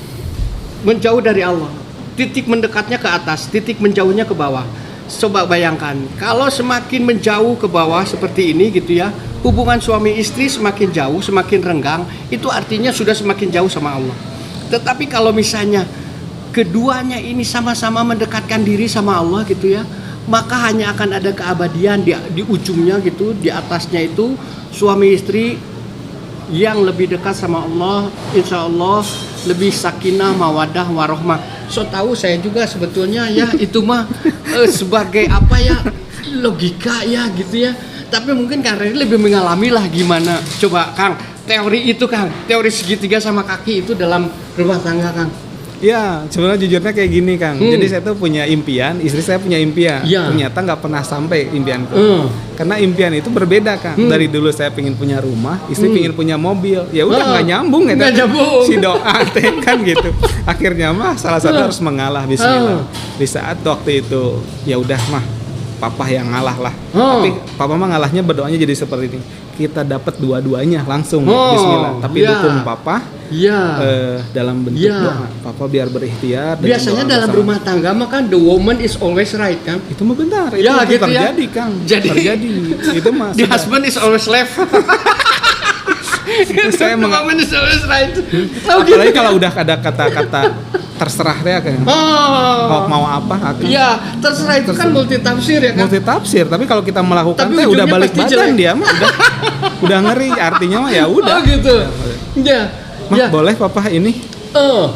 dari Allah. Titik mendekatnya ke atas, titik menjauhnya ke bawah. Coba bayangkan, kalau semakin menjauh ke bawah seperti ini gitu ya, hubungan suami istri semakin jauh, semakin renggang, itu artinya sudah semakin jauh sama Allah. Tetapi kalau misalnya keduanya ini sama-sama mendekatkan diri sama Allah gitu ya, maka hanya akan ada keabadian di ujungnya gitu, di atasnya itu suami istri yang lebih dekat sama Allah, insya Allah lebih sakinah, mawadah, warohmah. So tahu saya juga sebetulnya ya itu mah sebagai apa ya, logika ya gitu ya. Tapi mungkin Kang Randy lebih mengalami lah gimana. Coba Kang, teori itu Kang, teori segitiga sama kaki itu dalam rumah tangga Kang. Ya, sebenarnya jujurnya kayak gini Kang. Jadi saya tuh punya impian, istri saya punya impian. Ya. Ternyata nggak pernah sampai impianku. Karena impian itu berbeda Kang. Dari dulu saya pengen punya rumah, istri pengen punya mobil. Ya udah nggak nyambung ya. Nggak nyambung. Si doa teh kan gitu. Akhirnya mah salah satu harus mengalah. Bismillah. Di saat waktu itu ya udah mah papa yang ngalah lah. Tapi papa mah ngalahnya berdoanya jadi seperti ini. Kita dapat dua-duanya langsung. Bismillah. Tapi dukung papa. Dalam bentuk doa. Papa biar berikhtiar. Biasanya dalam rumah tangga mah kan the woman is always right kan. Itu mah benar. Itu Ya, gitu terjadi ya. Kang. Jadi Terjadi. Itu mah. The husband is always left. Saya The woman is always right. Tahu Apalagi gitu? kalau udah ada kata-kata terserah ya Kang. Mau apa? Iya, terserah itu kan multi tafsir ya kan. Multi tafsir, tapi kalau kita melakukan Tapi teh udah ujungnya balik pasti badan jelek. dia mah udah ngeri, artinya mah ya udah. Oh gitu. Ya. Mah boleh papa ini Oh.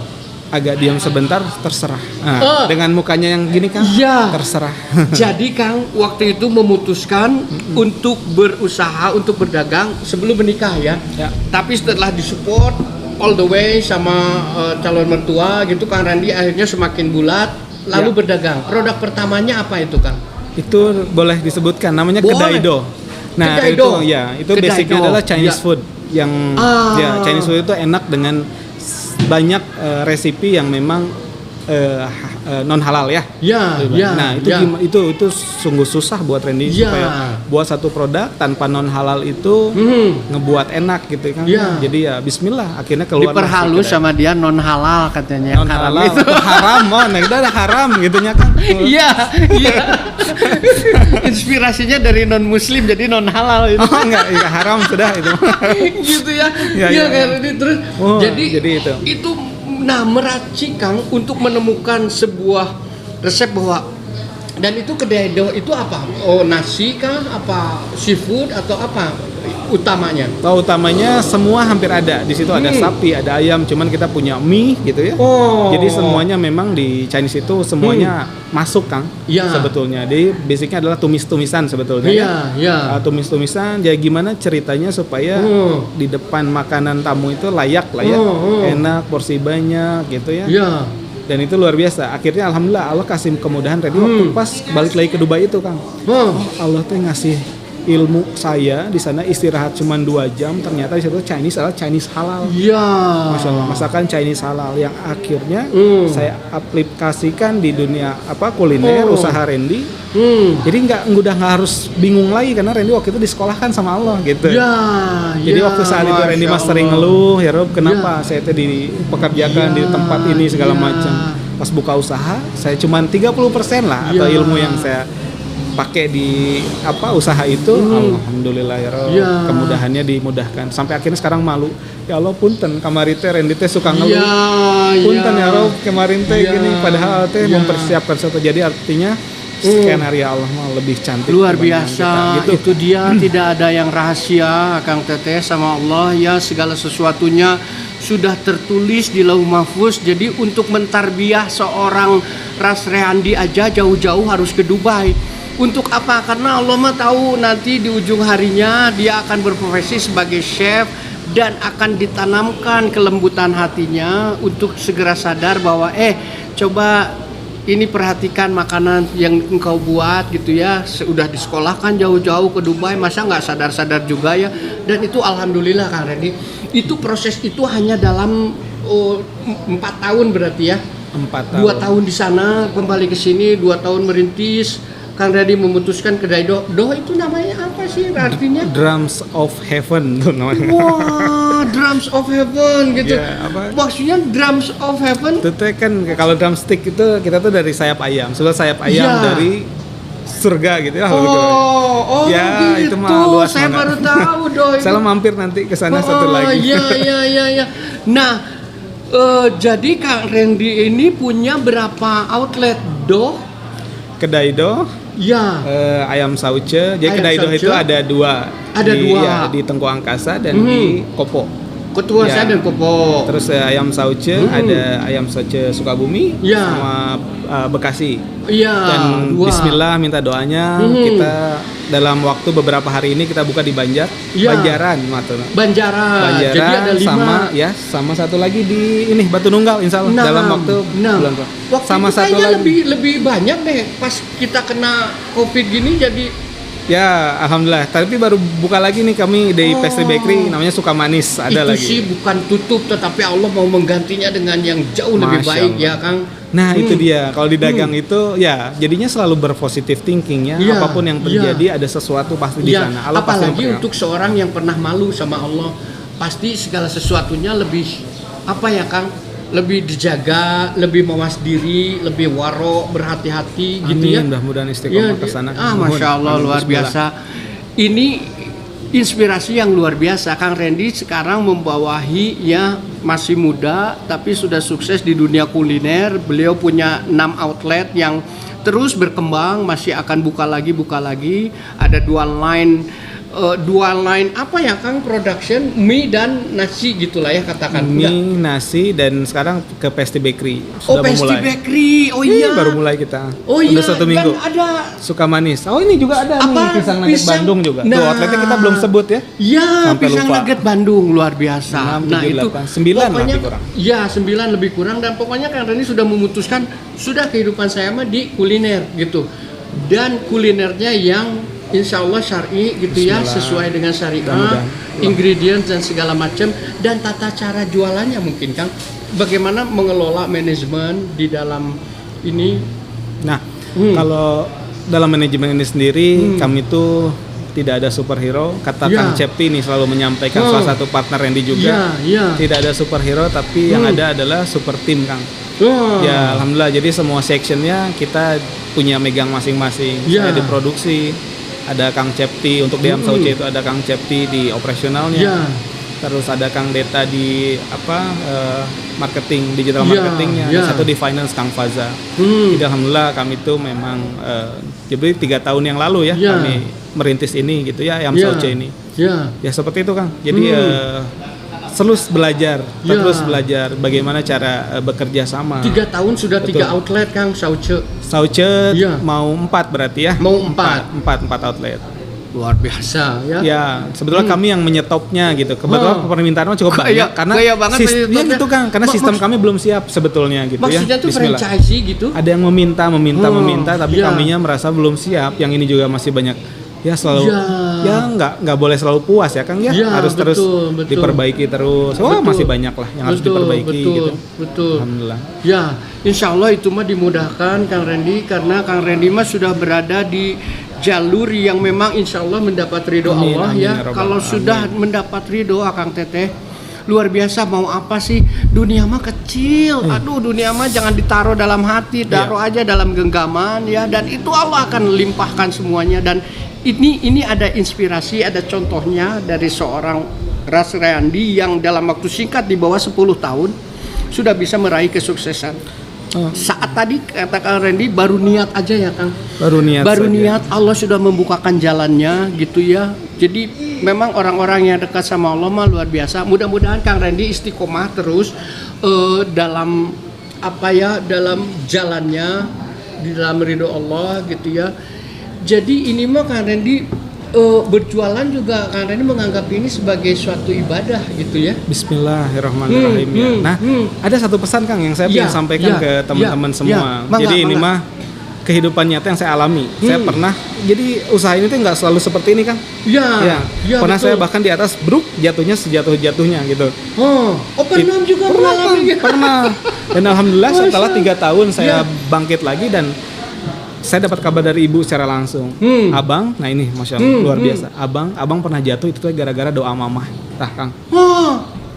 agak diam sebentar, terserah. Nah, dengan mukanya yang gini Kang, Iya. terserah. Jadi Kang waktu itu memutuskan untuk berusaha, untuk berdagang sebelum menikah ya. Ya. Tapi setelah disupport all the way sama calon mertua gitu, Kang Randy akhirnya semakin bulat lalu berdagang. Produk pertamanya apa itu Kang? Itu boleh disebutkan, namanya Boleh. Kedaido. Nah, Kedaido. itu Kedaido. basicnya adalah Chinese Ya. food yang Chinese food itu enak dengan banyak resipi yang memang non halal ya. Nah, itu sungguh susah buat Randy supaya buat satu produk tanpa non halal itu ngebuat enak gitu kan. Jadi ya bismillah akhirnya keluar Diperhalus sama dia non halal katanya. non halal itu haram, nah itu ada haram gitunya kan. Iya. Inspirasinya dari non muslim jadi non halal itu. Oh enggak haram sudah itu. Gitu ya. Iya, Iya kayak ini terus. Jadi itu nah meracik Kang untuk menemukan sebuah resep bahwa dan itu Kedaido itu apa? Oh nasi kah? Apa seafood atau apa utamanya? Utamanya semua hampir ada. Di situ ada sapi, ada ayam, cuman kita punya mie gitu ya. Jadi semuanya memang di Chinese itu semuanya masuk Kang. Sebetulnya. Jadi basicnya adalah tumis-tumisan sebetulnya. Tumis-tumisan. Ya gimana ceritanya supaya di depan makanan tamu itu layak lah ya. Enak, porsi banyak gitu ya. Dan itu luar biasa. Akhirnya alhamdulillah Allah kasih kemudahan tadi waktu pas balik lagi ke Dubai itu Kang. Allah tuh ngasih ilmu saya di sana istirahat cuma 2 jam, ternyata di situ Chinese adalah Chinese halal. Masya Allah, masakan Chinese halal yang akhirnya saya aplikasikan di dunia kuliner usaha Randy. Jadi udah nggak harus bingung lagi karena Randy waktu itu disekolahkan sama Allah gitu. Jadi waktu saat itu Randy mas sering ngeluh, ya Rob kenapa saya itu dipekerjakan di tempat ini segala macam. Pas buka usaha saya cuma 30% lah atau ilmu yang saya pakai di usaha itu. Alhamdulillah ya Rob, kemudahannya dimudahkan sampai akhirnya sekarang malu ya Allah punten kamari teh Randy teh suka ngeluh punten ya Rob kemarin teh gini padahal teh mempersiapkan sesuatu. Jadi artinya skenario Allah mah lebih cantik. Luar dibanding biasa, kita, gitu. itu dia tidak ada yang rahasia Kang Teteh sama Allah ya, segala sesuatunya sudah tertulis di Lauh Mahfuz. Jadi untuk mentarbiah seorang Ras Rehandi aja jauh-jauh harus ke Dubai. Untuk apa? Karena Allah mah tahu nanti di ujung harinya dia akan berprofesi sebagai chef dan akan ditanamkan kelembutan hatinya untuk segera sadar bahwa coba ini perhatikan makanan yang engkau buat gitu ya, sudah disekolahkan jauh-jauh ke Dubai, masa nggak sadar-sadar juga ya. Dan itu alhamdulillah Kang Randy, itu proses itu hanya dalam 4 tahun berarti ya. 4 tahun. 2 tahun di sana, kembali ke sini, 2 tahun merintis. Kang Randy memutuskan kedai Doh. Doh itu namanya apa sih artinya? Drums of Heaven tuh namanya. Wah, Drums of Heaven gitu. Ya, apa? Maksudnya Drums of Heaven? Itu kan kalau drumstick itu kita tuh dari sayap ayam, sebab sayap ayam Ya. dari surga gitu ya. Oh Ya, gitu. itu mah luas Saya baru banget. tahu Doh. Saya mampir nanti ke sana satu lagi. Iya. Nah, jadi Kang Randy ini punya berapa outlet Doh? Kedai Doh, Ya. ayam sauce. Jadi Ayam kedai Doh sauce. itu ada 2. Ada 2. Ya, di Tengku Angkasa dan di Kopo. Ketua Ya. saya dan Kopo. Terus ayam sauce, ada ayam sauce Sukabumi Ya. sama Bekasi. Iya. Dan 2. bismillah minta doanya kita dalam waktu beberapa hari ini kita buka di Banjar, Ya. Banjaran matuna. Banjaran. Jadi ada 5. sama satu lagi di ini Batu Nunggal insya Allah dalam waktu bulan depan. Waktu Sama itu satu kayaknya lagi. lebih banyak deh pas kita kena COVID gini jadi. Ya, alhamdulillah. Tapi baru buka lagi nih kami di Pastry Bakery namanya Suka Manis ada itu lagi. sih bukan tutup, tetapi Allah mau menggantinya dengan yang jauh lebih Masya baik Allah. ya Kang. Nah itu dia, kalau di dagang itu ya jadinya selalu berpositif thinking ya. Iya, Apapun yang terjadi ada sesuatu pasti di Ya, sana. Allah pasti apalagi memperkenalkan. untuk seorang yang pernah malu sama Allah, pasti segala sesuatunya lebih apa ya Kang? Lebih dijaga, lebih mawas diri, lebih waro, berhati-hati gitu ya. Amin, mudah-mudahan istiqomah ke sana. Masya Allah, Amin, luar bismillah. biasa. Ini inspirasi yang luar biasa. Kang Randy sekarang membawahi ya, masih muda tapi sudah sukses di dunia kuliner. Beliau punya 6 outlet yang terus berkembang, masih akan buka lagi. Ada dual line apa ya Kang, production mie dan nasi gitulah ya katakan. Mie, nasi, dan sekarang ke Pastry Bakery sudah Pastry memulai. Bakery. Oh iya. Baru mulai kita. Oh iya. Udah 1 Dan minggu. ada Suka Manis. Oh ini juga ada Apa? nih pisang nugget Pisang? Bandung juga. Nah. Tuh outletnya kita belum sebut ya. Ya, Sampai pisang lupa. nugget Bandung luar biasa. 6, 7, 8, 9 pokoknya, lebih kurang. Ya, 9 lebih kurang, dan pokoknya Kang Reni sudah memutuskan sudah kehidupan saya mah di kuliner gitu. Dan kulinernya yang insya Allah syar'i gitu ya, Bismillah. sesuai dengan syariah, Mudah-mudahan. ingredients dan segala macam, dan tata cara jualannya mungkin Kang. Bagaimana mengelola manajemen di dalam ini? Nah, kalau dalam manajemen ini sendiri kami tuh tidak ada superhero. Kata Ya. Kang Cepti nih selalu menyampaikan, salah satu partner Randy juga. Ya. Tidak ada superhero, tapi yang ada adalah super tim, Kang. Oh. Ya, alhamdulillah. Jadi semua sectionnya kita punya megang masing-masing. Ya. Saya di produksi, ada Kang Cepti untuk di Ayam Sauce itu, ada Kang Cepti di operasionalnya. Ya. Terus ada Kang Deta di marketing, digital Ya, marketingnya. ya. Dan satu di finance Kang Faza. Jadi alhamdulillah kami itu memang jadi 3 tahun yang lalu ya, Ya. kami merintis ini gitu ya, Ayam Ya. Sauce ini. Ya. Ya seperti itu Kang. Jadi terus belajar, Ya. terus belajar bagaimana cara bekerja sama. 3 tahun sudah 3 Betul. outlet Kang Sauce. Sauce Ya. mau 4 berarti ya? Mau 4. 4 outlet. Luar biasa ya. Ya, sebetulnya kami yang menyetopnya gitu. Kebetulan permintaannya cukup banyak karena Kaya banget sistemnya penyetopnya. gitu Kang, karena sistem kami belum siap sebetulnya gitu ya. Maksudnya tuh Bismillah. franchise gitu. Ada yang meminta, tapi ya. kaminya merasa belum siap. Yang ini juga masih banyak ya selalu Ya. nggak boleh selalu puas ya Kang ya, Ya, harus terus betul. diperbaiki terus. Wah, Betul. masih banyak lah yang harus diperbaiki gitu. Betul. Alhamdulillah. Ya, insya Allah itu mah dimudahkan Kang Randy, karena Kang Randy mah sudah berada di jalur yang memang insya Allah mendapat ridho Amin, Allah amin, ya. ya Rabbal Kalau alamin. sudah mendapat ridho Kang Teteh, luar biasa. Mau apa sih, dunia mah kecil. Aduh, dunia mah jangan ditaruh dalam hati, taruh aja dalam genggaman ya, dan itu Allah akan limpahkan semuanya. Dan ini ada inspirasi, ada contohnya dari seorang Ras Rehandi yang dalam waktu singkat di bawah 10 tahun sudah bisa meraih kesuksesan. Saat tadi kata Kang Randy baru niat aja ya Kang. Baru Baru saja. niat Allah sudah membukakan jalannya gitu ya. Jadi memang orang-orang yang dekat sama Allah mah luar biasa. Mudah-mudahan Kang Randy istiqomah terus dalam dalam jalannya di dalam ridho Allah gitu ya. Jadi ini mah Kang Randy berjualan juga Kang Randy menganggap ini sebagai suatu ibadah gitu ya. Bismillahirrahmanirrahim ya. Nah, ada satu pesan Kang yang saya ingin sampaikan ke teman-teman semua. Jadi ini mah kehidupan nyata yang saya alami. Saya pernah, jadi usaha ini tuh nggak selalu seperti ini Kang. Iya. Pernah Betul. saya bahkan di atas bruk, jatuhnya sejatuh-jatuhnya gitu. Pernah juga mengalami. Pernah. Dan alhamdulillah setelah 3 tahun saya bangkit lagi dan saya dapat kabar dari ibu secara langsung. Abang, nah ini masya Allah luar biasa. Abang pernah jatuh itu tuh gara-gara doa mamah. Tah Kang.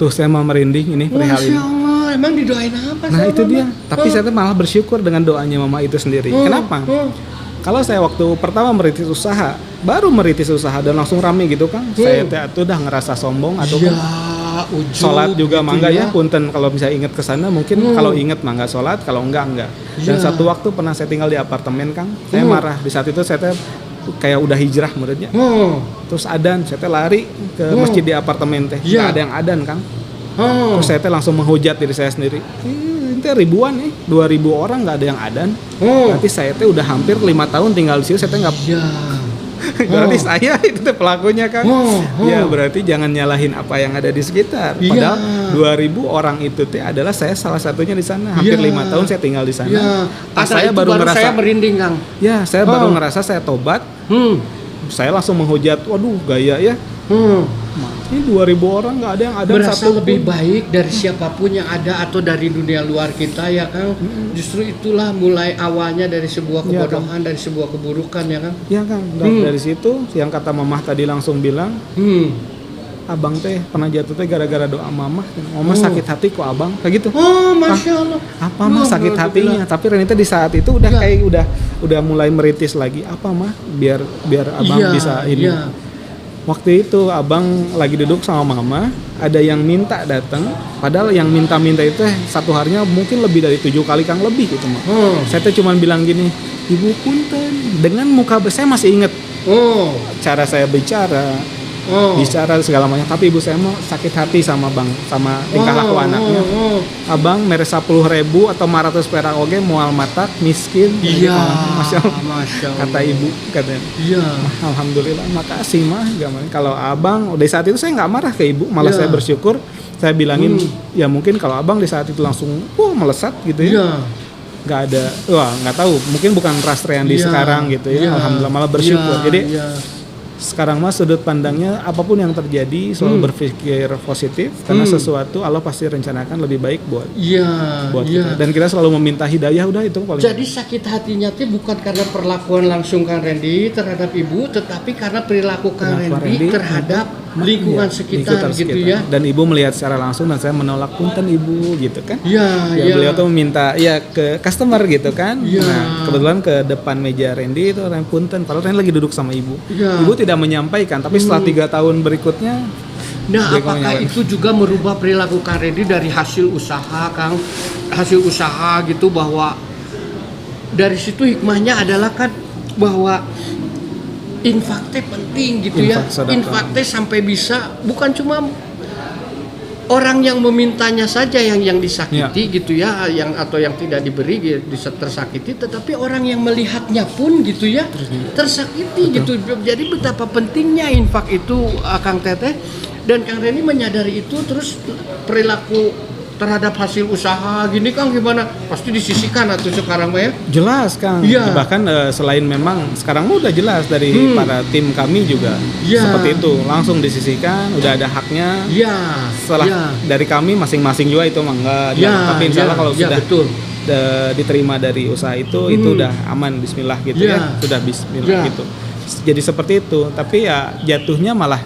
Tuh saya mau merinding ini perihal ini. Masya Allah, emang didoain apa? Nah sama itu mama? dia. Tapi saya tuh malah bersyukur dengan doanya mama itu sendiri. Kenapa? Kalau saya waktu pertama merintis usaha, baru merintis usaha dan langsung rame gitu Kang. Saya tuh udah ngerasa sombong atau ujub, sholat juga gitu mangga ya punten kalau bisa inget ke sana mungkin kalau inget mangga sholat kalau enggak dan satu waktu pernah saya tinggal di apartemen Kang saya marah di saat itu saya kayak udah hijrah menurutnya terus adan saya lari ke masjid di apartemen nggak ada yang adan Kang terus saya langsung menghujat diri saya sendiri ini ribuan nih 2.000 orang nggak ada yang adan nanti saya udah hampir 5 tahun tinggal di sini saya nggak berarti saya itu pelakunya Kang. Ya berarti jangan nyalahin apa yang ada di sekitar. Padahal 2.000 orang itu adalah saya salah satunya di sana. Hampir 5 tahun saya tinggal di sana. Saya baru ngerasa saya merinding Kang. Ya, saya baru ngerasa saya tobat. Saya langsung menghujat, waduh gaya ya. Ini 2.000 orang nggak ada yang ada berasa satu lebih baik dari siapapun yang ada atau dari dunia luar kita ya Kang. Justru itulah mulai awalnya dari sebuah kebodohan, dari sebuah keburukan ya Kang. Ya Kang, dari situ yang kata mamah tadi langsung bilang, abang teh pernah jatuh teh gara-gara doa mamah. Mama sakit hati kok abang kayak gitu. Masya Allah. Apa mah sakit hatinya? Tapi Renita di saat itu udah kayak udah mulai merintis lagi. Apa mah biar abang bisa ini. Waktu itu abang lagi duduk sama mama, ada yang minta datang, padahal yang minta-minta itu satu harinya mungkin lebih dari 7 kali Kang lebih gitu mah. Saya tuh cuma bilang gini, ibu punten, dengan muka saya masih inget cara saya bicara segala macam, tapi ibu saya mau sakit hati sama tingkah laku anaknya. Abang mere 10.000 atau 500 perak oge moal matak miskin. Masya Allah. Kata ibu katanya. Alhamdulillah makasih mah. Kalau abang di saat itu saya nggak marah ke ibu, malah saya bersyukur. Saya bilangin ya mungkin kalau abang di saat itu langsung melesat gitu ya. Nggak ada, nggak tahu, mungkin bukan ras Riyandi sekarang gitu ya. Alhamdulillah malah bersyukur. Jadi sekarang mah sudut pandangnya apapun yang terjadi selalu berpikir positif karena sesuatu Allah pasti rencanakan lebih baik buat kita. Dan kita selalu meminta hidayah, udah itu paling. Jadi sakit hatinya itu bukan karena perlakuan langsung Kang Randy terhadap ibu, tetapi karena perilaku Kang Randy terhadap lingkungan sekitar gitu ya. Dan ibu melihat secara langsung dan saya menolak punten ibu gitu kan. Beliau tuh meminta ke customer gitu kan. Nah kebetulan ke depan meja Randy itu orang punten, padahal Randy lagi duduk sama ibu. Ibu tidak menyampaikan, tapi setelah 3 tahun berikutnya. Nah, apakah itu juga merubah perilaku Kang Randy dari hasil usaha Kang? Hasil usaha gitu, bahwa dari situ hikmahnya adalah kan bahwa infaknya penting gitu ya. Infaknya sampai bisa bukan cuma orang yang memintanya saja yang disakiti gitu ya, atau yang tidak diberi bisa tersakiti, tetapi orang yang melihatnya pun gitu ya tersakiti. Betul. Gitu. Jadi betapa pentingnya infak itu Kang Teteh, dan Kang Randy menyadari itu. Terus perilaku terhadap hasil usaha gini Kang gimana? Pasti disisihkan atau sekarang mah ya? Jelas Kang. Bahkan selain memang sekarang udah jelas dari para tim kami juga seperti itu, langsung disisihkan, udah ada haknya. Setelah dari kami masing-masing juga itu mah enggak. Tapi insya Allah kalau sudah diterima dari usaha itu udah aman, bismillah gitu ya. Sudah bismillah gitu. Jadi seperti itu. Tapi ya jatuhnya malah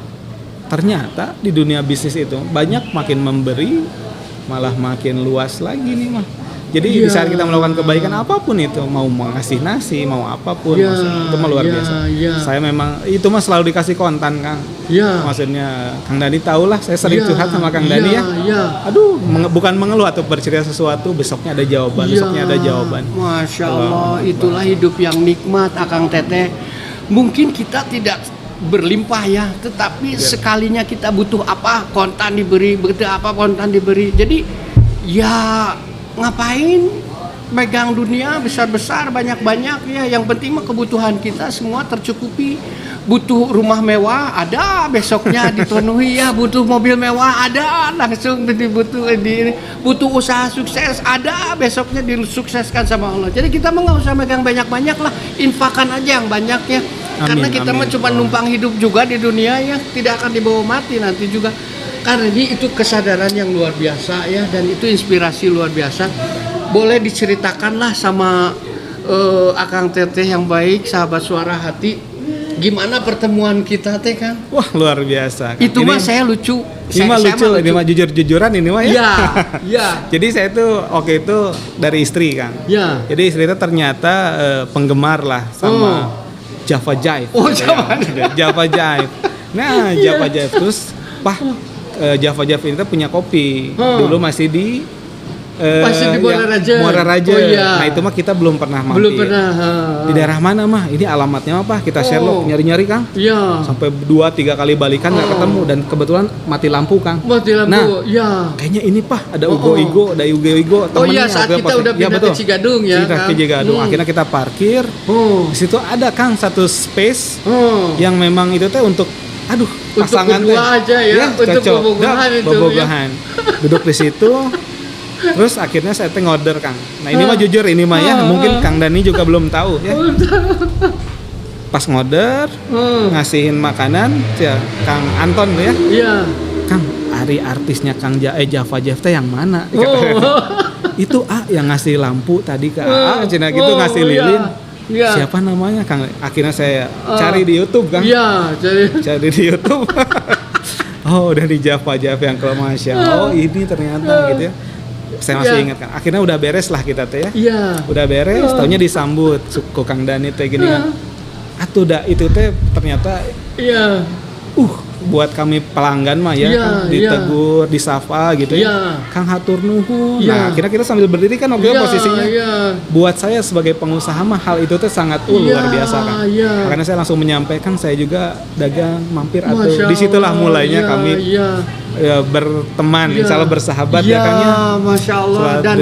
ternyata di dunia bisnis itu banyak makin memberi malah makin luas lagi nih mah. Jadi di saat kita melakukan kebaikan apapun itu, mau ngasih nasi, mau apapun, itu mah luar biasa. Saya memang itu mah selalu dikasih kontan, Kang. Maksudnya Kang Dani tahu lah, saya sering curhat sama Kang Dani ya. Aduh, bukan mengeluh atau bercerita sesuatu, besoknya ada jawaban, besoknya ada jawaban. Masya Allah, itulah hidup yang nikmat, Akang Teteh. Mungkin kita tidak berlimpah ya, tetapi sekalinya kita butuh apa, kontan diberi, butuh apa, kontan diberi. Jadi ya ngapain megang dunia besar-besar banyak-banyak ya, yang penting mah kebutuhan kita semua tercukupi. Butuh rumah mewah ada, besoknya dipenuhi ya. Butuh mobil mewah ada, langsung butuh usaha sukses ada, besoknya disukseskan sama Allah. Jadi kita mah nggak usah megang banyak-banyak lah, infakan aja yang banyak ya. Karena kita mah cuma numpang hidup juga di dunia ya, tidak akan dibawa mati nanti juga. Karena ini itu kesadaran yang luar biasa ya, dan itu inspirasi luar biasa. Boleh diceritakan lah sama Akang Teteh yang baik, sahabat Suara Hati, gimana pertemuan kita teh, Kang? Wah, luar biasa, Kang. Itu mah saya lucu. Ini mah lucu, ini mah jujur-jujuran ini mah ya. Iya. Jadi saya tuh waktu itu dari istri, Kang. Iya. Jadi istri itu ternyata penggemar lah sama Java Jive. Oh, Java Jive. Nah, Java Jive terus Java Jive ini tuh punya kopi. Dulu masih di Muara Raja. Oh, iya. Nah, itu mah kita belum pernah mampir. Belum pernah. Di daerah mana mah? Ini alamatnya apa? Kita Sherlock nyari-nyari, Kang. Iya. Sampai 2-3 kali balikan nggak ketemu, dan kebetulan mati lampu, Kang. Mati lampu. Nah, ya. kayaknya ini ada Ugo Igo temennya. Oh iya, saat kita udah pindah ke Cigadung ya. Ke Cigadung. Akhirnya kita parkir. Di situ ada, Kang, satu space yang memang itu teh untuk pasangan untuk berdua aja ya, untuk bobogohan itu. Bobogohan. Duduk di situ. Terus akhirnya saya ngorder, Kang. Nah, ini mah jujur, ini mah ya mungkin Kang Dani juga belum tahu ya. Pas ngorder, ngasihin makanan ya Kang Anton tuh ya. Iya. Kang, Ari artisnya Java Jeff teh yang mana? Itu yang ngasih lampu tadi ke cina gitu, ngasih lilin. Iya. Siapa namanya, Kang? Akhirnya saya cari di YouTube, Kang. Iya, cari di YouTube. Udah di Java yang kalau Masya Allah, ini ternyata gitu ya. Saya masih ingat, kan. Akhirnya udah beres lah kita teh ya. Iya. Udah beres, taunya disambut suku Kang Dani teh gini kan. Atuh itu teh ternyata buat kami pelanggan mah ya, kan, ditegur, disapa gitu ya. Kang hatur nuhun. Nah, akhirnya kita sambil berdiri kan posisinya. Buat saya sebagai pengusaha mah hal itu teh sangat luar biasa, kan. Makanya saya langsung menyampaikan saya juga dagang mampir atau disitulah mulainya kami berteman, insya Allah bersahabat ya, Kang ya. Masya Allah. Dan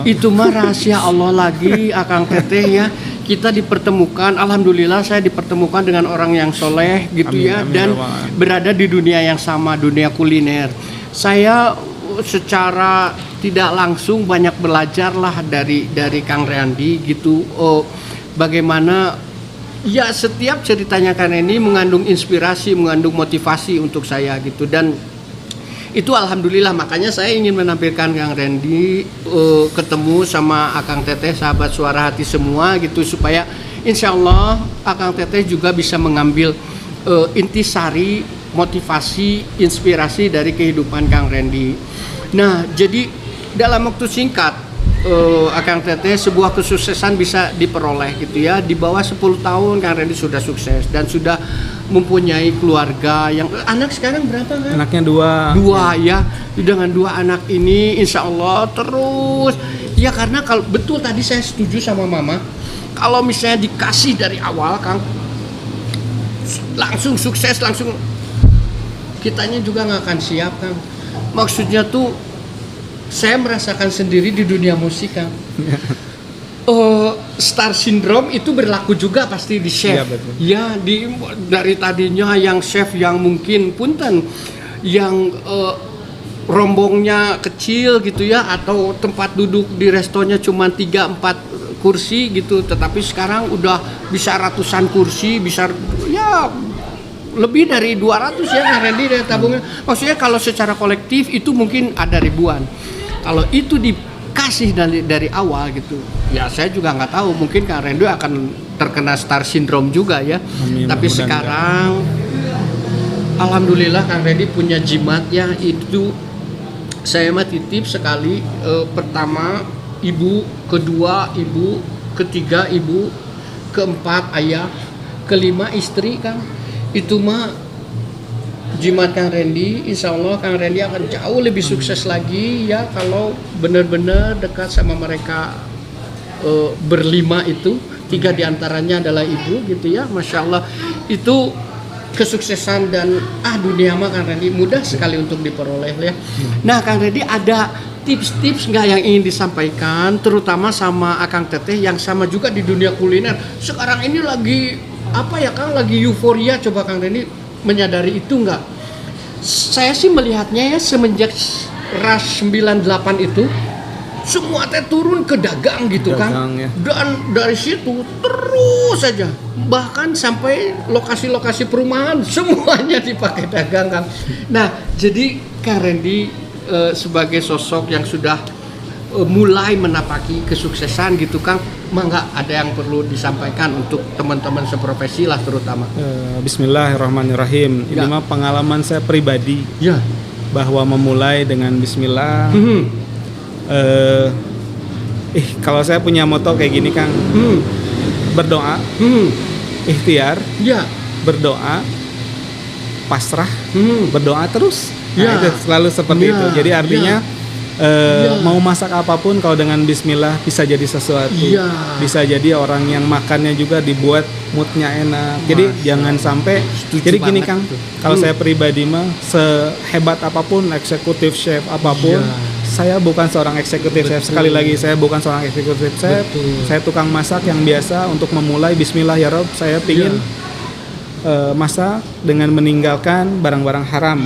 itu mah rahasia Allah lagi, Akang Teteh ya. Kita dipertemukan, alhamdulillah saya dipertemukan dengan orang yang soleh gitu ya, dan berada di dunia yang sama, dunia kuliner. Saya secara tidak langsung banyak belajar lah dari Kang Reandi gitu. Bagaimana ya setiap ceritanya Kang ini mengandung inspirasi, mengandung motivasi untuk saya gitu, dan itu alhamdulillah. Makanya saya ingin menampilkan Kang Reandi ketemu sama Akang Teteh, sahabat Suara Hati semua gitu, supaya insya Allah Akang Teteh juga bisa mengambil intisari, motivasi, inspirasi dari kehidupan Kang Reandi. Nah, jadi dalam waktu singkat Akang Teteh sebuah kesuksesan bisa diperoleh gitu ya. Di bawah 10 tahun Kang Reandi sudah sukses dan sudah mempunyai keluarga yang anak sekarang berapa, kan? Anaknya 2 ya. Dengan 2 anak ini insya Allah terus ya, karena kalau betul tadi saya setuju sama Mama, kalau misalnya dikasih dari awal, Kang, langsung sukses, langsung kitanya juga nggak akan siap, Kang. Maksudnya tuh saya merasakan sendiri di dunia musik, Kang. Star syndrome itu berlaku juga pasti di chef. Ya, dari tadinya yang chef yang mungkin punten yang rombongnya kecil gitu ya, atau tempat duduk di restonya cuma 3-4 kursi gitu, tetapi sekarang udah bisa ratusan kursi, bisa ya lebih dari 200 ya Kang Reandi dari tabungan. Maksudnya kalau secara kolektif itu mungkin ada ribuan. Kalau itu dikasih dari awal gitu, ya saya juga nggak tahu, mungkin Kang Reandi akan terkena star syndrome juga ya. Amin, tapi sekarang alhamdulillah Kang Reandi punya jimat ya, itu saya mah titip sekali. Pertama ibu, kedua ibu, ketiga ibu, keempat ayah, kelima istri, Kang. Itu mah jimat Kang Randy, insya Allah Kang Randy akan jauh lebih sukses lagi ya kalau benar-benar dekat sama mereka berlima itu. 3 diantaranya adalah ibu gitu ya, Masya Allah. Itu kesuksesan dan dunia mah Kang Randy mudah sekali untuk diperoleh ya. Nah Kang Randy ada tips-tips nggak yang ingin disampaikan terutama sama Akang Teteh yang sama juga di dunia kuliner sekarang ini lagi apa ya Kang, lagi euforia, coba Kang Randy menyadari itu nggak? Saya sih melihatnya ya semenjak RAS 98 itu semua teh turun ke dagang gitu Kang ya. Dan dari situ terus saja bahkan sampai lokasi-lokasi perumahan semuanya dipakai dagang Kang. Nah jadi Kang Randy sebagai sosok yang sudah mulai menapaki kesuksesan gitu Kang, mangga ada yang perlu disampaikan untuk teman-teman seprofesi lah terutama. Bismillahirrahmanirrahim. Ini mah pengalaman saya pribadi ya, bahwa memulai dengan Bismillah. Kalau saya punya moto kayak gini Kang, berdoa, ikhtiar, ya, berdoa, pasrah, berdoa terus. Nah, itu selalu seperti itu. Jadi artinya mau masak apapun kalau dengan Bismillah bisa jadi sesuatu. Bisa jadi orang yang makannya juga dibuat moodnya enak. Jadi jangan sampai. Jadi gini Kang, kalau saya pribadi mah sehebat apapun eksekutif chef apapun. Saya bukan seorang eksekutif chef. Sekali lagi saya bukan seorang eksekutif chef. Saya tukang masak yang biasa untuk memulai Bismillah ya Rob. Saya pingin masak dengan meninggalkan barang-barang haram.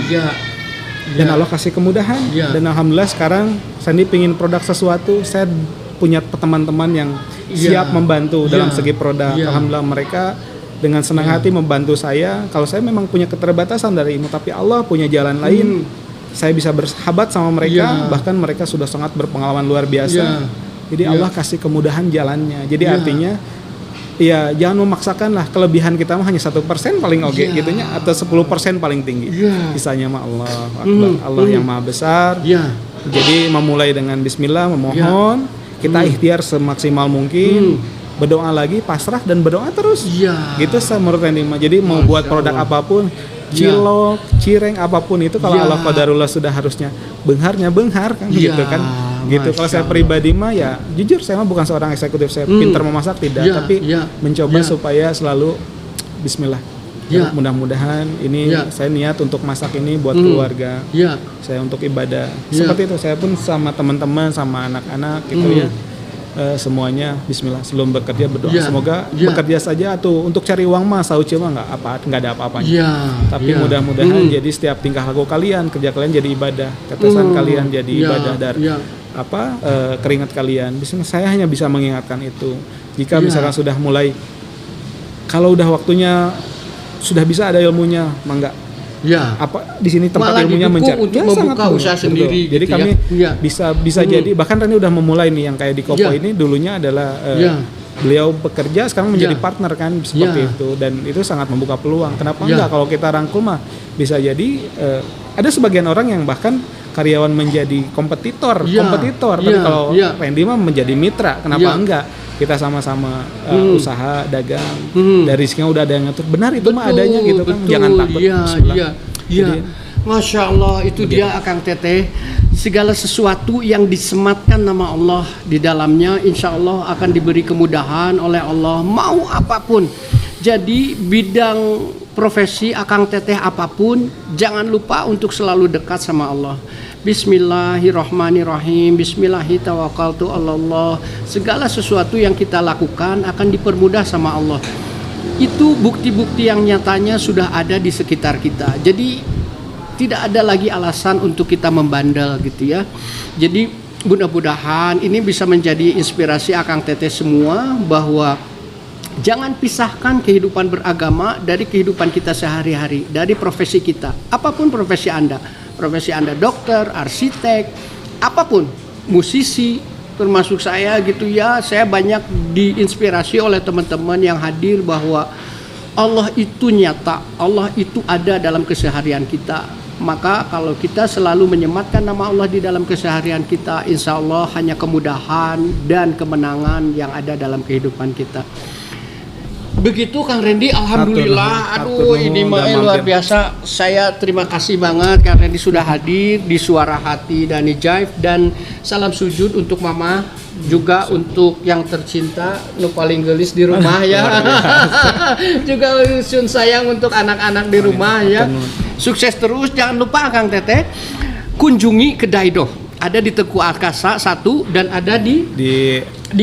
Dan Allah kasih kemudahan. Dan alhamdulillah sekarang Sandi pingin produk sesuatu, saya punya teman-teman yang siap membantu dalam segi produk. Alhamdulillah mereka dengan senang hati membantu saya. Kalau saya memang punya keterbatasan dari ilmu, tapi Allah punya jalan lain. Saya bisa bersahabat sama mereka, bahkan mereka sudah sangat berpengalaman luar biasa. Jadi Allah kasih kemudahan jalannya. Jadi artinya ya jangan memaksakan lah, kelebihan kita mah hanya 1% paling oke gitunya, atau 10% paling tinggi. Sisanya mah Allah Akbar, Allah yang maha besar. Jadi memulai dengan Bismillah, memohon, kita ikhtiar semaksimal mungkin, berdoa lagi, pasrah dan berdoa terus. Gitu menurut Randy mah. Jadi mau buat produk apapun, cilok, cireng apapun itu kalau Allah qadarullah sudah harusnya benghar kan gitu kan. Gitu. Kalau saya pribadi mah ya jujur saya mah bukan seorang eksekutif, saya pintar memasak tidak, tapi mencoba supaya selalu Bismillah. Mudah-mudahan ini saya niat untuk masak ini buat keluarga. Saya untuk ibadah. Seperti itu. Saya pun sama teman-teman, sama anak-anak gitu ya. Semuanya Bismillah sebelum bekerja berdoa semoga bekerja saja tuh untuk cari uang mah sauci mah nggak ada apa-apanya tapi mudah-mudahan jadi setiap tingkah laku kalian, kerja kalian jadi ibadah, tetesan kalian jadi ibadah dari keringat kalian. Bismillah, saya hanya bisa mengingatkan itu jika misalkan sudah mulai, kalau udah waktunya sudah bisa ada ilmunya mangga. Apa di sini tempat malah ilmunya mencari untuk membuka usaha sendiri. Jadi gitu kami bisa jadi bahkan Rani udah memulai nih yang kayak di Kopo ini dulunya adalah beliau bekerja sekarang menjadi partner kan seperti itu, dan itu sangat membuka peluang. Kenapa enggak kalau kita rangkul mah bisa jadi ada sebagian orang yang bahkan karyawan menjadi kompetitor tapi kalau Randy mah menjadi mitra, kenapa enggak kita sama-sama usaha dagang dari rezekinya udah ada yang ngatur, benar itu mah adanya gitu kan, jangan takut. Jadi, Masya Allah itu gitu. Dia Akang Teteh, segala sesuatu yang disematkan nama Allah di dalamnya insya Allah akan diberi kemudahan oleh Allah mau apapun. Jadi bidang profesi Akang Teteh apapun, jangan lupa untuk selalu dekat sama Allah. Bismillahirrahmanirrahim. Bismillahirrahmanirrahim. Segala sesuatu yang kita lakukan akan dipermudah sama Allah. Itu bukti-bukti yang nyatanya sudah ada di sekitar kita. Jadi tidak ada lagi alasan untuk kita membandel gitu ya. Jadi mudah-mudahan ini bisa menjadi inspirasi Akang Teteh semua bahwa jangan pisahkan kehidupan beragama dari kehidupan kita sehari-hari, dari profesi kita. Apapun profesi Anda dokter, arsitek, apapun, musisi, termasuk saya gitu ya. Saya banyak diinspirasi oleh teman-teman yang hadir bahwa Allah itu nyata, Allah itu ada dalam keseharian kita. maka kalau kita selalu menyematkan nama Allah di dalam keseharian kita, insya Allah hanya kemudahan dan kemenangan yang ada dalam kehidupan kita. Begitu Kang Randy, alhamdulillah. Aduh, ini luar biasa. Saya terima kasih banget Kang Randy sudah hadir di Suara Hati Dani Jive, dan salam sujud untuk Mama, juga untuk yang tercinta nu paling gelis di rumah ya. Juga sun sayang untuk anak-anak di rumah ya. Sukses terus, jangan lupa Kang Teteh kunjungi kedai Doh. Ada di Teguh Akasa 1 dan ada di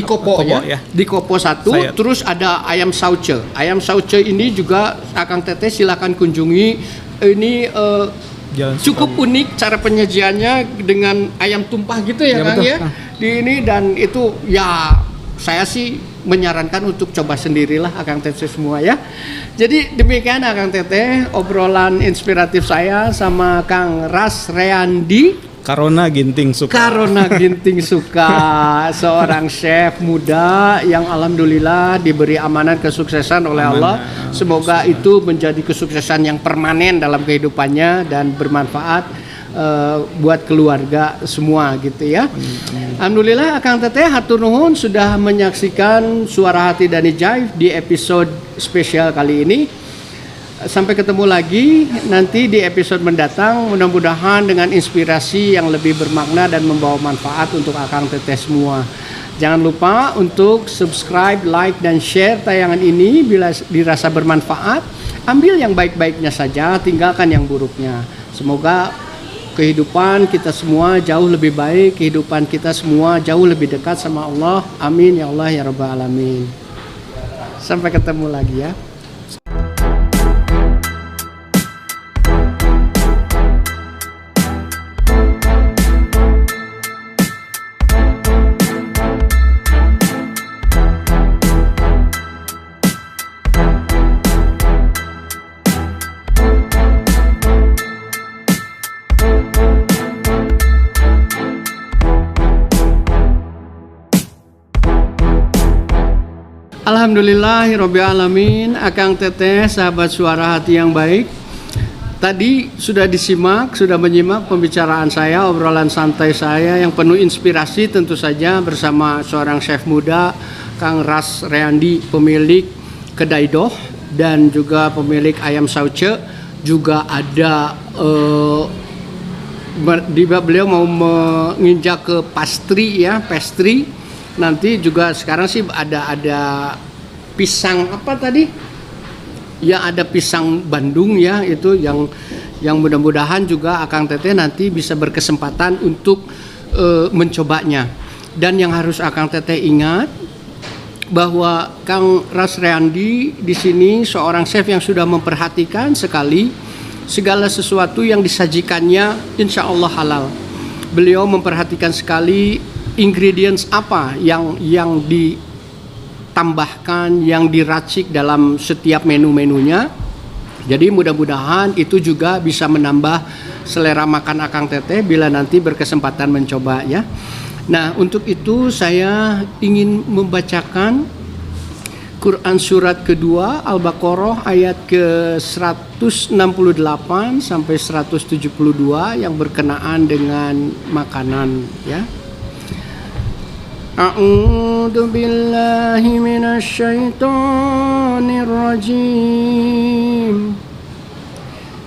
Kopo ya. Di Kopo 1, terus ada ayam sauce. Ayam sauce ini juga Akang Teteh silakan kunjungi. Ini cukup unik cara penyajiannya dengan ayam tumpah gitu ya Kang ya. Di ini, dan itu ya saya sih menyarankan untuk coba sendirilah Akang Teteh semua ya. Jadi demikian Akang Teteh obrolan inspiratif saya sama Kang Ras Reandi Karona Ginting Suka. Seorang chef muda yang alhamdulillah diberi amanat kesuksesan oleh Allah. Semoga itu menjadi kesuksesan yang permanen dalam kehidupannya dan bermanfaat buat keluarga semua gitu ya. Alhamdulillah Akang Teteh hatur nuhun sudah menyaksikan Suara Hati Dani Jive di episode spesial kali ini. Sampai ketemu lagi nanti di episode mendatang, mudah-mudahan dengan inspirasi yang lebih bermakna dan membawa manfaat untuk Akang Teteh semua. Jangan lupa untuk subscribe, like, dan share tayangan ini bila dirasa bermanfaat. Ambil yang baik-baiknya saja, tinggalkan yang buruknya. Semoga kehidupan kita semua jauh lebih baik, kehidupan kita semua jauh lebih dekat sama Allah. Amin ya Allah ya Rabbal Alamin. Sampai ketemu lagi ya. Alhamdulillahirrabbilalamin. Akang Teteh, sahabat Suara Hati yang baik, tadi sudah menyimak pembicaraan saya, obrolan santai saya yang penuh inspirasi tentu saja bersama seorang chef muda, Kang Ras Reandi, pemilik kedai Doh dan juga pemilik ayam sauce. Juga ada beliau mau menginjak ke pastry. Nanti juga sekarang sih ada pisang apa tadi? Ya ada pisang Bandung ya, itu yang mudah-mudahan juga Akang Teteh nanti bisa berkesempatan untuk mencobanya. Dan yang harus Akang Teteh ingat bahwa Kang Ras Reandi di sini seorang chef yang sudah memperhatikan sekali segala sesuatu yang disajikannya insya Allah halal. Beliau memperhatikan sekali ingredients apa yang ditambahkan, yang diracik dalam setiap menu-menunya. Jadi mudah-mudahan itu juga bisa menambah selera makan Akang Teteh bila nanti berkesempatan mencoba ya. Nah, untuk itu saya ingin membacakan Quran surat kedua Al-Baqarah ayat ke 168 sampai 172 yang berkenaan dengan makanan ya. A'udzu billahi minasy syaithanir rajim.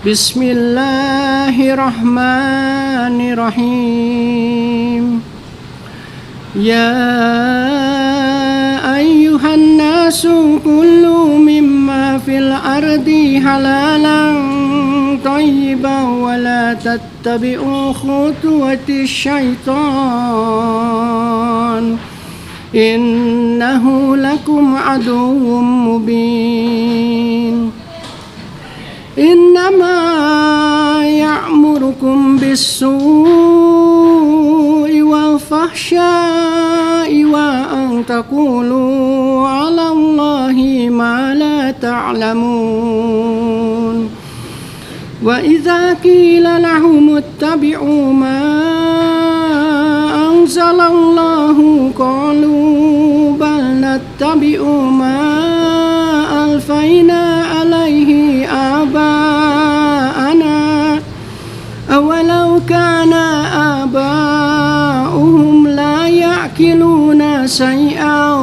Bismillahirrahmanirrahim. Ya ayyuhan nasu kulu mimma fil ardi halalan thayyiban wa la tattabi'u khutuwati syaitan innahu lakum aduwwum mubin. Innama ya'murukum bis-su'i wal fahsya'i wa an taqulu 'ala Allahi ma la ta'lamun. Wa idza qila lahum ittabi'u ma anzalallahu qalu bal nattabi'u ma alfaina alaihi aba'ana شيئا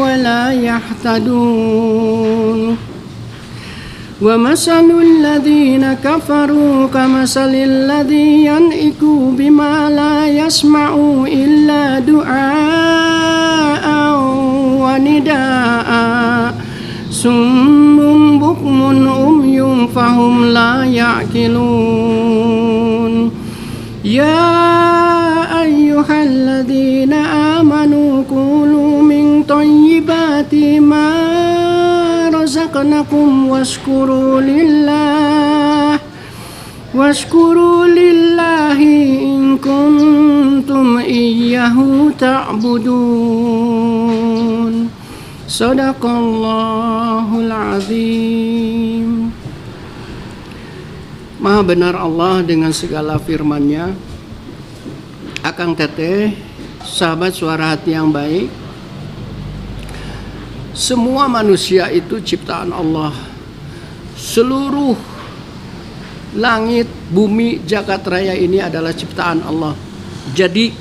ولا يهتدون ومثل الذين كفروا كمثل الذي ينئك بما لا يسمع إلا دعاء ونداء صم بكم عمي فهم لا يعقلون يا أيها الذين آمنوا كلوا من طيبات ما رزقناكم واشكروا لله إن كنتم إياه تعبدون Sadaqallahul azim. Maha benar Allah dengan segala firman-Nya. Akang Teteh, sahabat suara hati yang baik, semua manusia itu ciptaan Allah. Seluruh langit, bumi, jagat raya ini adalah ciptaan Allah. Jadi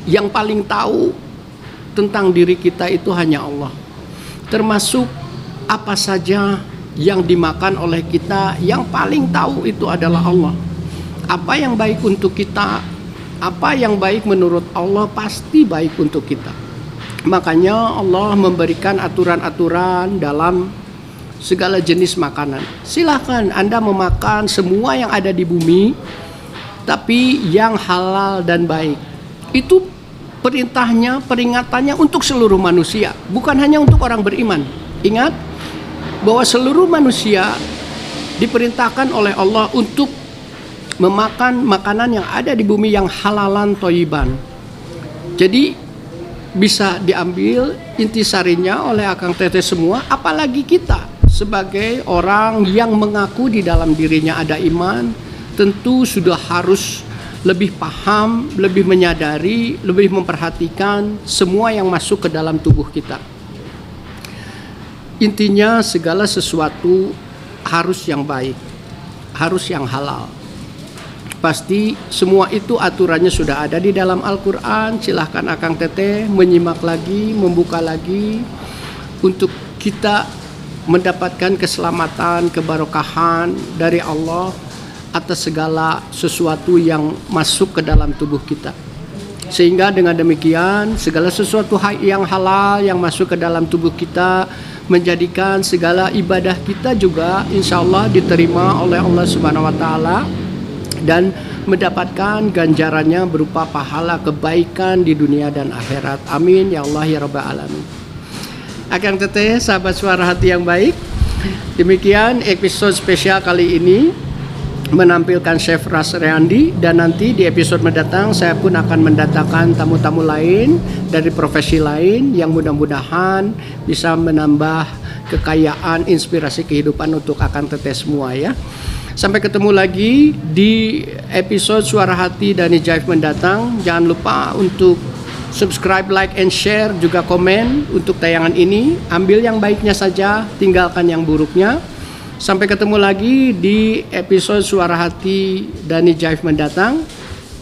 yang paling tahu tentang diri kita itu hanya Allah. Termasuk apa saja yang dimakan oleh kita, yang paling tahu itu adalah Allah. Apa yang baik untuk kita, apa yang baik menurut Allah pasti baik untuk kita. Makanya Allah memberikan aturan-aturan dalam segala jenis makanan. Silahkan Anda memakan semua yang ada di bumi, tapi yang halal dan baik. Itu perintahnya, peringatannya untuk seluruh manusia, bukan hanya untuk orang beriman. Ingat bahwa seluruh manusia diperintahkan oleh Allah untuk memakan makanan yang ada di bumi yang halalan thayyiban. Jadi bisa diambil intisarinya oleh Akang Teteh semua, apalagi kita sebagai orang yang mengaku di dalam dirinya ada iman, tentu sudah harus lebih paham, lebih menyadari, lebih memperhatikan semua yang masuk ke dalam tubuh kita. Intinya segala sesuatu harus yang baik, harus yang halal. Pasti semua itu aturannya sudah ada di dalam Al-Quran. Silahkan Akang Teteh menyimak lagi, membuka lagi, untuk kita mendapatkan keselamatan, kebarokahan dari Allah atas segala sesuatu yang masuk ke dalam tubuh kita. Sehingga dengan demikian segala sesuatu yang halal yang masuk ke dalam tubuh kita menjadikan segala ibadah kita juga insya Allah diterima oleh Allah Subhanahu wa Ta'ala dan mendapatkan ganjarannya berupa pahala kebaikan di dunia dan akhirat. Amin ya Allah ya Rabbal Alamin. Akang Teteh, sahabat suara hati yang baik, demikian episode spesial kali ini menampilkan Chef Ras Reyandi, dan nanti di episode mendatang saya pun akan mendatangkan tamu-tamu lain dari profesi lain yang mudah-mudahan bisa menambah kekayaan inspirasi kehidupan untuk Akang Teteh semua ya. Sampai ketemu lagi di episode Suara Hati Dani Jaif mendatang. Jangan lupa untuk subscribe, like, and share, juga komen untuk tayangan ini. Ambil yang baiknya saja, tinggalkan yang buruknya. Sampai ketemu lagi di episode Suara Hati Dani Jaif mendatang,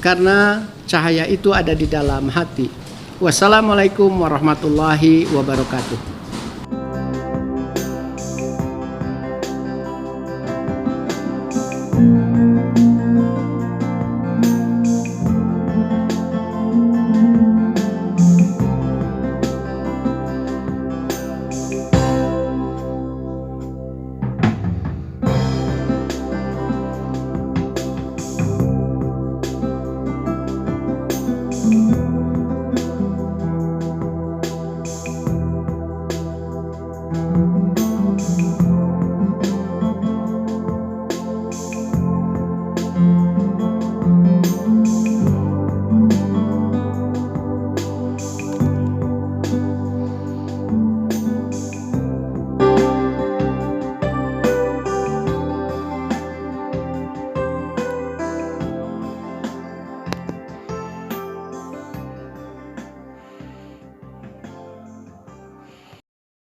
karena cahaya itu ada di dalam hati. Wassalamualaikum warahmatullahi wabarakatuh.